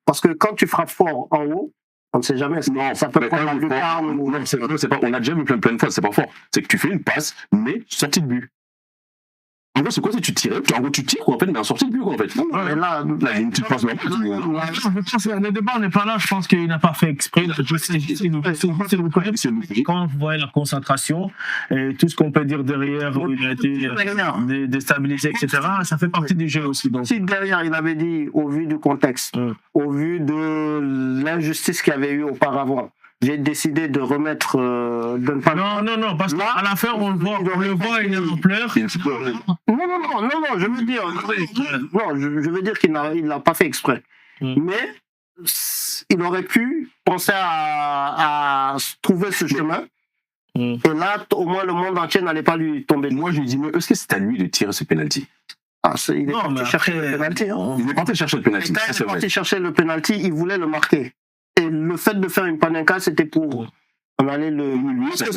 S3: Parce que quand tu frappes fort en haut, on ne sait jamais.
S2: Non,
S3: ça peut prendre la lucarne.
S2: Non, c'est pas. On a déjà vu plein de fois, c'est pas fort. C'est que tu fais une passe, mais sortie de but. En gros, c'est quoi? C'est tu tires. En gros, tu tires, quoi, en fait, mais en sortie de but, quoi, en fait.
S3: Non, mais là,
S2: il y a une petite passe normale.
S1: Le débat n'est pas là. Je pense qu'il n'a pas fait exprès. Quand vous voyez la concentration et tout ce qu'on peut dire derrière, où il a été déstabilisé, etc., ça fait partie du jeu aussi. Donc.
S3: Si derrière, il avait dit, au vu du contexte, au vu de l'injustice qu'il y avait eu auparavant, j'ai décidé de remettre.
S1: Non, parce qu'à la fin, on le voit, il est en pleurs.
S3: Non, je veux dire. Non, je veux dire qu'il n'a pas fait exprès. Mais il aurait pu penser à trouver ce chemin. Et là, au moins, le monde entier n'allait pas lui tomber.
S2: Moi, je lui dis, mais est-ce que c'est à lui de tirer ce penalty?
S3: Il est parti chercher le penalty.
S2: Il est parti chercher le penalty.
S3: Quand il est parti chercher le penalty, il voulait le marquer. Et le fait de faire une Panenka, c'était pour on allait le. Parce que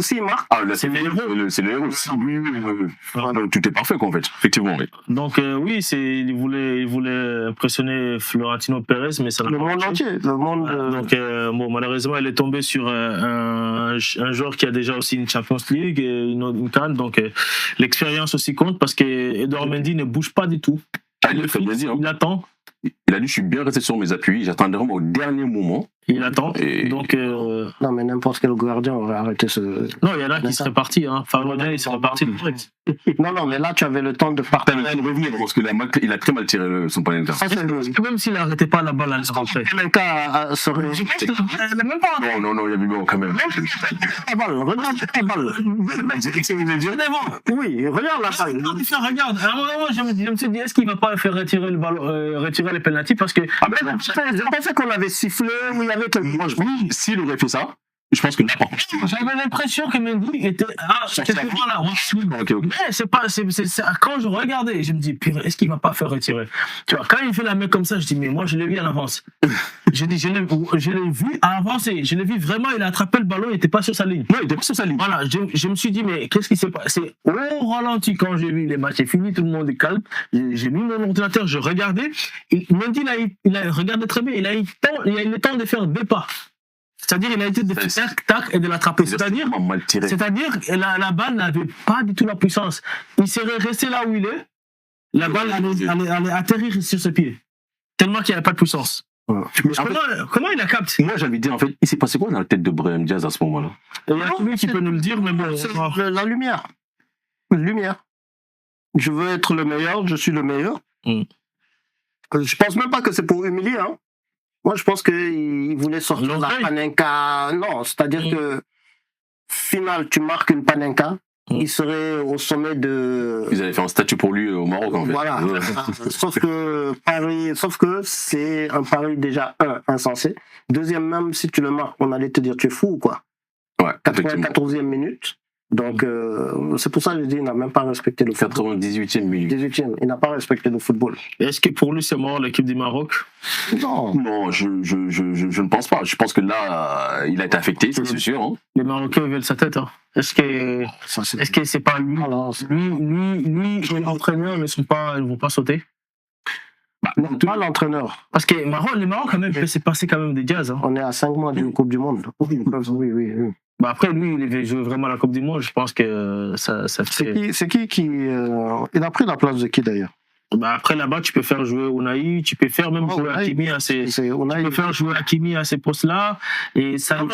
S3: s'il marque.
S2: Ah, là, c'est le héros. C'est le héros. Oui. Tout est parfait, quoi, en fait. Effectivement, oui.
S1: Donc, oui, il voulait impressionner Florentino Pérez, mais ça n'a
S3: pas marché. Entier. Le monde entier.
S1: Donc, malheureusement, elle est tombée sur un joueur qui a déjà aussi une Champions League et une CAN. Donc, l'expérience aussi compte parce que Edouard Mendy ne bouge pas du tout.
S2: Il fait plaisir.
S1: Il attend.
S2: Il a dit, je suis bien resté sur mes appuis, j'attendais vraiment au dernier moment.
S1: Il attend.
S2: Et...
S1: Donc,
S3: non, mais n'importe quel gardien aurait arrêté ce.
S1: Non, il y en a qui seraient partis. Hein. Farlonia, il serait parti direct.
S3: Non, mais là, tu avais le temps de partir.
S2: Parce qu'il a très mal tiré son Panenka.
S1: Même s'il n'arrêtait pas la balle à l'instant.
S3: Panenka serait.
S1: Même pas.
S2: Non, il y avait bon quand même.
S3: La balle, regarde la balle. Oui, regarde la balle.
S1: Regarde, à un moment, je me suis dit, est-ce qu'il ne va pas faire retirer le ballon, retirer les pénaltys parce que.
S3: Je pensais qu'on avait sifflé, où il y avait quelque chose.
S2: S'il aurait fait ça, je pense que là, par contre.
S1: J'avais l'impression que Mendy était. Ah, quelque part là. Mais c'est pas. Quand je regardais, je me dis, pire, est-ce qu'il va pas faire retirer? Tu vois, quand il fait la main comme ça, je dis, mais moi, je l'ai vu à l'avance. Je l'ai vu à avancer. Je l'ai vu vraiment, il a attrapé le ballon, il n'était pas sur sa ligne.
S2: Non, il était pas sur sa ligne.
S1: Voilà, je me suis dit, mais qu'est-ce qui s'est passé? Au ralenti, quand j'ai vu les matchs est fini, tout le monde est calme. J'ai mis mon ordinateur, je regardais. Mendy, il a regardé très bien, il a eu le temps de faire 2 pas. C'est-à-dire, il a été de faire tac et de l'attraper. C'est-à-dire, la balle n'avait pas du tout la puissance. Il serait resté là où il est, la balle allait atterrir sur ses pieds. Tellement qu'il n'y avait pas de puissance. Ouais. Comment il a capté?
S2: Moi, j'avais dit, en fait, il s'est passé quoi dans la tête de Brahim Diaz à ce moment-là?
S1: Il y a celui qui peut nous le dire, mais bon.
S3: La lumière. Lumière. Je veux être le meilleur, je suis le meilleur. Je pense même pas que c'est pour humilier, hein. Moi, je pense qu'il voulait sortir la Panenka. Non, c'est-à-dire que, final, tu marques une Panenka, il serait au sommet de...
S2: Ils avaient fait un statut pour lui au Maroc, en fait.
S3: Voilà. Sauf que c'est un pari déjà, insensé. Deuxième, même si tu le marques, on allait te dire, tu es fou ou quoi?
S2: Ouais,
S3: 94e minute. Donc, c'est pour ça que je dis qu'il n'a même pas respecté le football.
S2: 98e minute.
S3: 18e, il n'a pas respecté le football.
S1: Est-ce que pour lui, c'est mort l'équipe du Maroc?
S2: Non, je ne pense pas. Je pense que là, il a été affecté, c'est sûr. Hein.
S1: Les Marocains veulent sa tête. Hein. Est-ce que c'est pas lui? Lui et l'entraîneur ne vont pas sauter?
S3: Non, pas l'entraîneur.
S1: Parce que les Maroc, quand même, il peut se passer quand même des jazz. Hein.
S3: On est à 5 mois d'une Coupe du Monde. Oui.
S1: Après, lui, il avait joué vraiment la Coupe du Monde. Je pense que ça fait...
S3: C'est qui il a pris la place de qui, d'ailleurs?
S1: Après, là-bas, tu peux faire jouer Unai, tu peux faire même jouer Hakimi à ces... Tu peux faire jouer Hakimi à ces postes-là. Et ça joue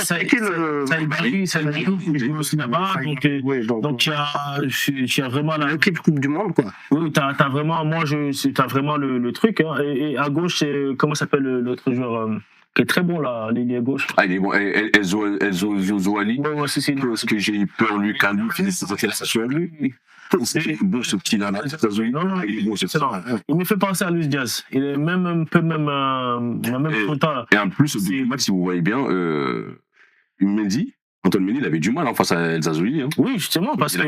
S1: aussi là-bas. Donc, tu as vraiment...
S3: L'équipe Coupe du Monde, quoi.
S1: Oui, t'as vraiment... T'as vraiment le truc. Hein. Et à gauche, c'est... Comment s'appelle l'autre joueur qui est très bon là, l'ailier gauche.
S2: Ah, il est bon. Zouali.
S1: Ouais, c'est
S2: parce que j'ai eu peur, lui, quand lui faisait ses révélations. Lui, c'est beau ce petit-là. Non, il est beau, c'est ça.
S1: Il me fait penser à Luis Diaz. Il est même un peu content.
S2: Et en plus, si vous voyez bien, Antoine Mendy, il avait du mal face à El Zazouli. Hein.
S1: Oui, justement, parce que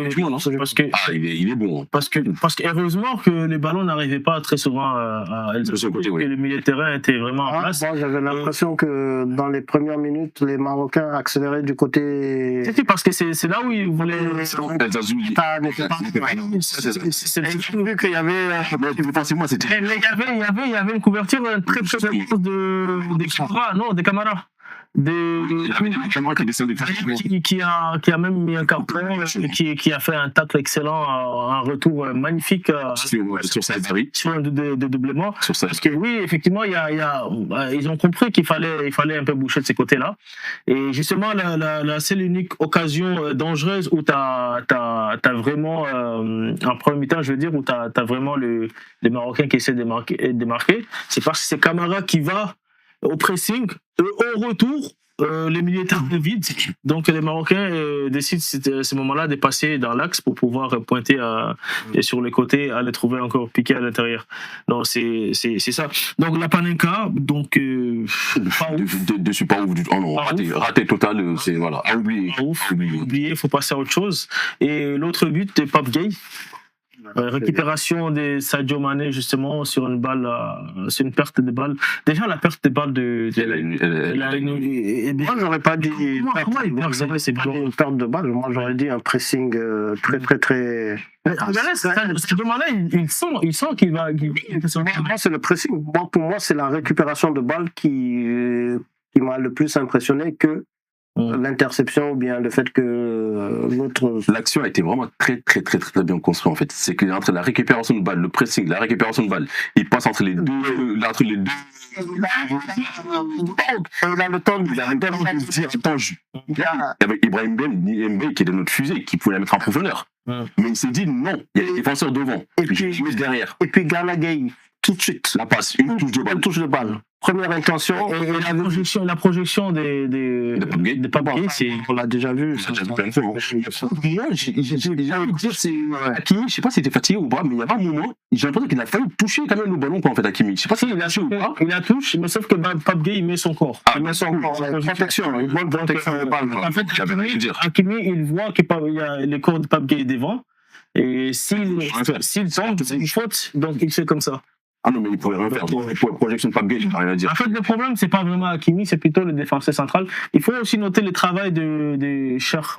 S2: il est bon.
S1: Parce que heureusement que les ballons n'arrivaient pas très souvent à El Zazouli, et le milieu de terrain était vraiment en place.
S3: Moi, j'avais l'impression que dans les premières minutes, les Marocains accéléraient du côté...
S1: C'était parce que c'est là où ils voulaient...
S2: El Zazouli.
S1: C'est vu qu'il y avait... Il y avait une couverture très très grosse des Camara. Qui a même mis un carton, qui a fait un tacle excellent, un retour magnifique sur un dédoublement. Parce que oui, effectivement, ils ont compris qu'il fallait un peu boucher de ces côtés-là. Et justement, la seule unique occasion dangereuse où t'as vraiment, en premier mi-temps, je veux dire, où t'as vraiment les Marocains qui essaient de démarquer, c'est parce que c'est Camara qui va au pressing, au retour, les militaires vides. Donc les Marocains décident à ce moment-là de passer dans l'axe pour pouvoir pointer sur les côtés, aller trouver encore piqué à l'intérieur. Donc c'est ça. Donc la Panenka, donc
S2: pas ouf. Raté total, c'est voilà, à oublier.
S1: Il faut passer à autre chose. Et l'autre but de Pape Gueye. Récupération de Sadio Mané justement sur une balle, c'est une perte de balle. Déjà la perte de balle
S3: moi j'aurais pas dit une perte de balle. Moi j'aurais dit un pressing très.
S1: Sadio Mané il sent qu'il va.
S3: Moi c'est le pressing. Pour moi c'est la récupération de balle qui m'a le plus impressionné que l'interception ou bien le fait que l'autre...
S2: L'action a été vraiment très bien construite en fait. C'est qu'il est entre la récupération de balle, le pressing, la récupération de balle, il passe entre les deux. Il a le temps de dire. Il y avait Ibrahim Mbaye qui était notre fusée, qui pouvait la mettre en profondeur. Mais il s'est dit non, il y a des défenseurs devant. Et puis je mets derrière.
S3: Et puis Gana Gueye, tout de suite.
S2: La passe, une touche de balle.
S3: Première intention.
S1: Et la projection des Pape Gueye,
S3: on l'a déjà vu.
S2: Ça, j'ai plein de fois. Moi, j'ai déjà envie de dire, c'est Hakimi, je sais pas s'il était fatigué ou pas, mais il y avait un moment, j'ai l'impression qu'il a failli toucher quand même le ballon, en fait, Hakimi. Je sais pas s'il a touché ou pas.
S1: Il a touché, mais sauf que Pape Gueye, il met son corps.
S2: Il met son corps. Protection, une bonne protection de balle.
S1: En fait, Hakimi, il voit qu'il y a les corps de Pape Gueye devant, et s'il tombe, c'est une faute, donc il fait comme ça.
S2: Ah non, mais il pouvait rien faire. Pour projection de Pape Gueye, j'ai rien à dire.
S1: En fait, le problème, c'est pas vraiment Hakimi, c'est plutôt le défenseur central. Il faut aussi noter le travail de Chérif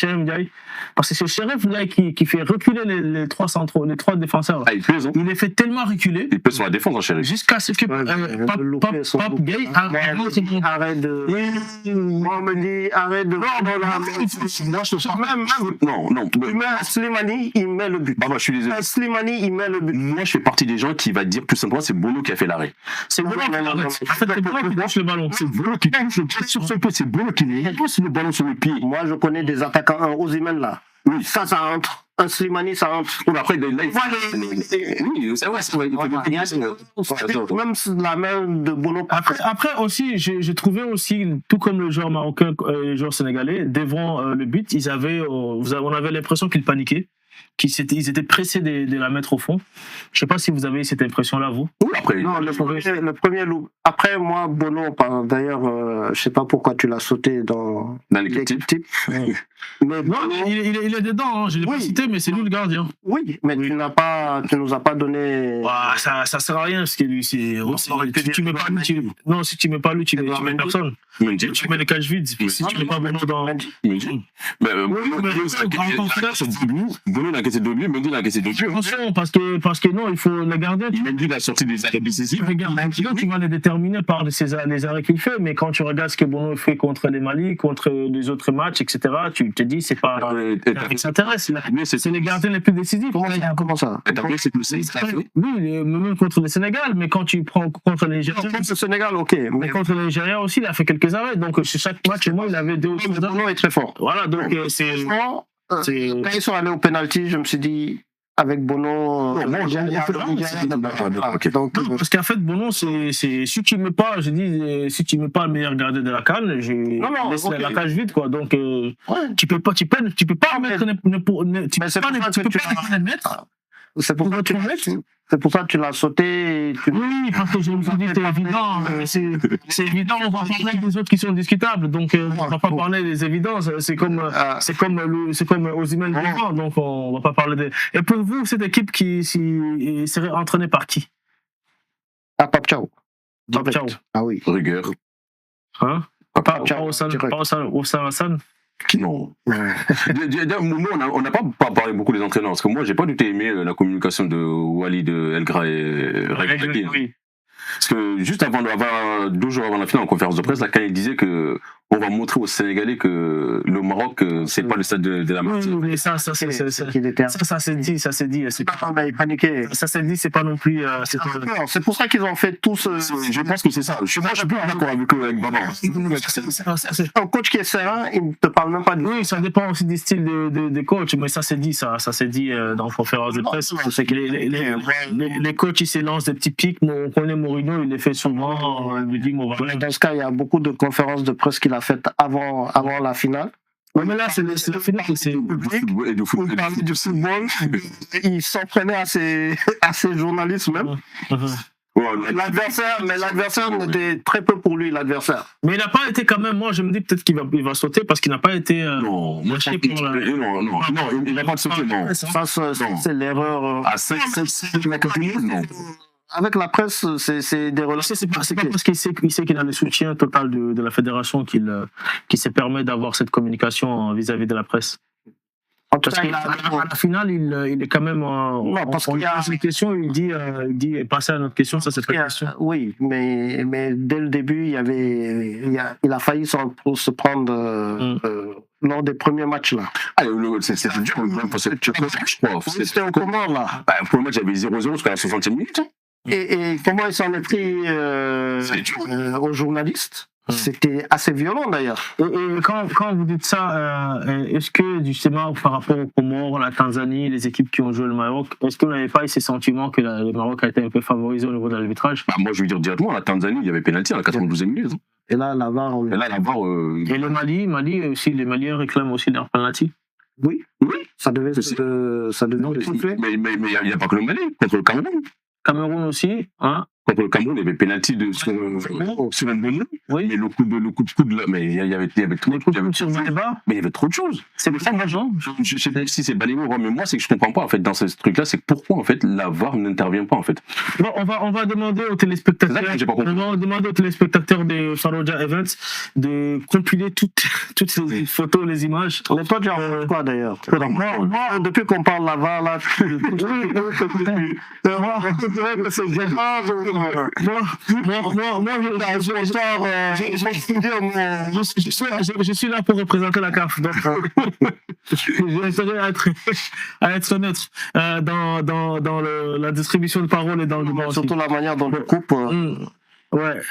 S1: Ndiaye. Parce que c'est Chérif Ndiaye qui fait reculer les trois centraux, les trois défenseurs.
S2: Ah, il
S1: les fait tellement reculer.
S2: Il pèse sur la défense, hein, Chérif.
S1: Jusqu'à ce que Pape Gueye
S3: arrête de. Moi, on me dit arrête de.
S2: Non.
S3: Tu mets Slimani, il met le but.
S2: Bah, moi, je suis désolé.
S3: Slimani, il met le but.
S2: Moi, je fais partie des gens qui va dire tout simplement c'est Bono qui a fait l'arrêt.
S1: C'est Bono qui arrête. En fait, c'est Bono qui touche le ballon.
S2: C'est Bono qui touche le pied sur son pied. C'est Bono qui pousse le ballon sur le pied.
S3: Moi, je connais des attaquants, un Osimhen là. Oui, ça entre. Un Slimani, ça entre.
S2: Après, là, oui, c'est vrai.
S3: Même la main de Bono.
S1: Après aussi, j'ai trouvé aussi, tout comme le joueur marocain, le joueur sénégalais, devant le but, on avait l'impression qu'ils paniquaient. Ils étaient pressés de la mettre au fond. Je ne sais pas si vous avez eu cette impression-là, vous.
S2: Après,
S3: non, le premier loup. Après, moi, Bono, d'ailleurs, je ne sais pas pourquoi tu l'as sauté dans l'équipe type.
S1: Mais non, il est dedans, hein. Je ne l'ai pas cité, mais c'est lui le gardien.
S3: Oui, mais tu nous as pas donné.
S1: Ça ne sert à rien, parce que lui, si tu mets pas lui, tu mets personne. Tu mets les cages vides. Si tu mets pas Bono dans.
S2: Bono il a encaissé 2 buts, Mendy il a encaissé 2 buts.
S1: Attention, parce que non, il faut le garder.
S2: Mendy il a sorti des arrêts décisifs.
S1: Regarde, tu vas les déterminer par les arrêts qu'il fait, mais quand tu regardes ce que Bono fait contre les Mali, contre les autres matchs, etc., tu te dis, c'est pas qui s'intéresse. C'est les gardiens les plus décisifs.
S3: Comment ça?
S1: Oui, même contre le Sénégal, mais quand tu prends contre les Nigériens.
S3: Contre le Sénégal, ok.
S1: Mais contre les Nigériens aussi, il a fait quelques arrêts. Donc, sur chaque match, moi, il avait 2 ou 3 arrêts.
S3: Bono est très fort.
S1: Voilà, donc c'est.
S3: Quand ils sont allés au penalty, je me suis dit, avec Bono.
S1: Parce qu'en fait, Bono, si tu mets pas, le meilleur gardien de la CAN, laisse la cage vide, quoi. Donc, tu peux pas mettre.
S3: C'est pour ça que tu l'as sauté.
S1: Oui, parce que je me suis dit, c'est évident. C'est évident, on va parler des autres qui sont discutables. Donc, on va pas parler des évidences. C'est comme Osimhen devant. Donc, on va pas parler des. Et pour vous, cette équipe qui serait entraînée par qui?
S3: Pape Thiaw.
S1: Ah oui.
S2: Rigueur.
S1: Hein? Pas Oussama Hassan.
S2: Non. On n'a pas parlé beaucoup des entraîneurs, parce que moi, j'ai pas du tout aimé la communication de Walid El Regragui. Oui. Parce que juste 2 jours avant la finale, en conférence de presse, là, quand il disait que on va montrer aux Sénégalais que le Maroc, c'est pas le stade de la Martinique.
S1: Oui, mais ça s'est dit.
S3: Il paniquait.
S1: Ça s'est dit, c'est pas non plus.
S3: C'est pour ça qu'ils ont fait tout ce.
S2: Je pense que c'est ça. Je suis plus d'accord avec Baba.
S3: Un coach qui est serein, il ne te parle même pas de.
S1: Oui, ça dépend aussi des styles de coach, mais ça s'est dit, ça s'est dit dans la conférence de presse. C'est que les coachs, ils se lancent des petits pics. On connaît Mourinho, il les fait souvent.
S3: Dans ce cas, il y a beaucoup de conférences de presse qu'il a faites avant la finale.
S1: Oui, mais là, c'est la finale. C'est
S3: il parlait du football. Il s'entraînait à ses journalistes même. L'adversaire n'était très peu pour lui, l'adversaire.
S1: Mais il n'a pas été quand même. Moi, je me dis peut-être qu'il va sauter parce qu'il n'a pas été.
S2: Non, il n'a pas sauté. Non,
S3: ça, c'est l'erreur.
S2: À 5 non.
S3: Avec la presse, c'est des relations.
S1: C'est pas parce qu'il sait qu'il a le soutien total de la fédération qu'il se permet d'avoir cette communication vis-à-vis de la presse.
S3: En tout
S1: Parce
S3: cas,
S1: qu'à la finale, il est quand même.
S3: Non, parce
S1: on
S3: qu'il
S1: lui
S3: y a-
S1: pose une question, il dit passer à notre question, ça c'est pas une question.
S3: Oui, mais dès le début, il a failli se prendre lors des premiers matchs là.
S2: Ah, c'était dur même pour cette je crois.
S3: C'était au Comores là.
S2: Bah, pour le match, j'avais 0-0 jusqu'à la 60e minute.
S3: Et comment il s'en est pris aux journalistes? C'était assez violent d'ailleurs.
S1: Et quand vous dites ça, est-ce que justement par rapport aux Comores, la Tanzanie, les équipes qui ont joué le Maroc, est-ce que vous n'avez pas eu ces sentiments que le Maroc a été un peu favorisé au niveau de l'arbitrage?
S2: Bah, moi, je veux dire directement, la Tanzanie, il y avait pénalty à la 92e minute.
S3: Et là, la VAR.
S2: Et là, la VAR.
S1: Et le Mali aussi, les Maliens réclament aussi leur penalty.
S3: Oui, ça devait souffler.
S2: Mais il n'y a pas que le Mali, contre le Cameroun.
S1: Cameroun aussi, hein?
S2: Contre le Cameroun, il y avait pénalty sur un bonhomme.
S1: Oui.
S2: Mais le coup de coude là, mais il y avait trop de choses. Mais il y avait trop de choses.
S1: C'est ça l'argent.
S2: Je sais pas si c'est balayé ou pas, mais moi, c'est que je comprends pas en fait dans ce truc-là, c'est que pourquoi en fait la VAR n'intervient pas en fait.
S1: Bon, on va demander aux téléspectateurs.
S2: C'est ça que j'ai pas compris.
S1: On va demander aux téléspectateurs de Fallujah Events de compiler toutes ces photos, les images.
S3: Mais toi, tu en penses quoi d'ailleurs? Moi, depuis qu'on parle de la VAR là,
S1: je suis là pour représenter la CAF, donc j'essaierai à être neutre dans la distribution de parole et dans le débat aussi.
S3: surtout la manière dont le coupe.
S1: Ouais.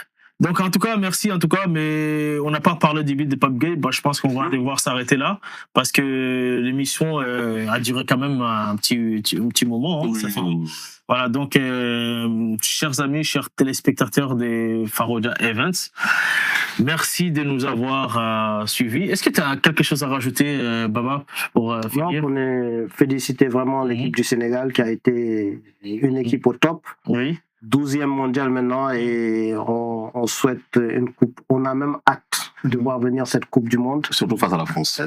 S1: Donc en tout cas, merci en tout cas, mais on n'a pas parlé du beat de Pape Gueye. Bah, je pense qu'on va devoir s'arrêter là parce que l'émission a duré quand même un petit moment. Hein, voilà, donc chers amis, chers téléspectateurs des Fallujah Events, merci de nous avoir suivis. Est-ce que tu as quelque chose à rajouter, Baba, pour finir?
S3: On est félicité vraiment l'équipe du Sénégal qui a été une équipe au top.
S1: Oui.
S3: 12e mondial maintenant et on souhaite une coupe. On a même hâte de voir venir cette Coupe du Monde.
S2: Surtout face à la France.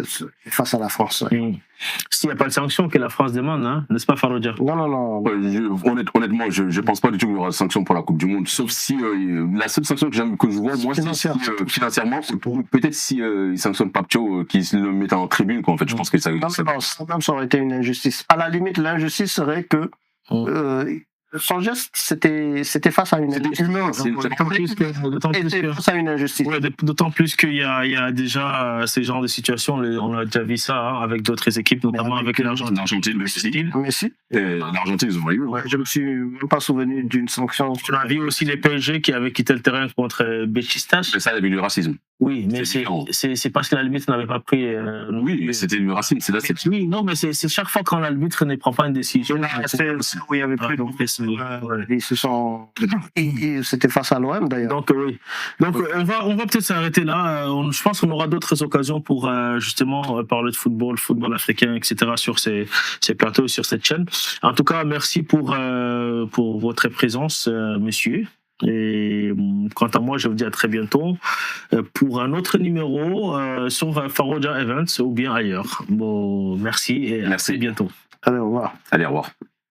S3: Face à la France. Ouais.
S1: S'il n'y a pas de sanction que la France demande, hein, n'est-ce pas, Fallujah?
S3: Non.
S2: Ouais, honnêtement, je pense pas du tout qu'il y aura de sanction pour la Coupe du Monde. Sauf si la seule sanction que je vois, moi, c'est financièrement, peut-être si ils sanctionnent Papcho, qu'ils le mettent en tribune, quoi. En fait, je pense que ça.
S3: Non, ça aurait été une injustice. À la limite, l'injustice serait que son geste, c'était face à une injustice. Face à une injustice.
S1: Ouais, d'autant plus qu'il y a déjà ces genres de situations, on a déjà vu ça hein, avec d'autres équipes, notamment avec l'Argentine,
S3: Messi.
S2: L'Argentine, ils ont eu.
S3: Ouais, je me suis même pas souvenu d'une sanction.
S1: Tu as vu aussi les PSG qui avaient quitté le terrain contre Beşiktaş.
S2: Mais ça, il y avait du racisme.
S1: Oui, mais c'est parce que l'arbitre n'avait pas pris.
S2: Oui, mais c'était du racisme, c'est là.
S1: Oui, non, mais c'est chaque fois quand l'arbitre ne prend pas une décision.
S3: Oui, il y avait plus. Donc, ils se sont. C'était face à l'OM d'ailleurs.
S1: Donc oui. Donc on va peut-être s'arrêter là. Je pense qu'on aura d'autres occasions pour justement parler de football africain, etc. sur ces plateaux, sur cette chaîne. En tout cas, merci pour votre présence, messieurs. Et quant à moi, je vous dis à très bientôt pour un autre numéro sur Fallujah Events ou bien ailleurs. Bon, merci et à très bientôt.
S3: Allez, au revoir.
S2: Allez, au revoir.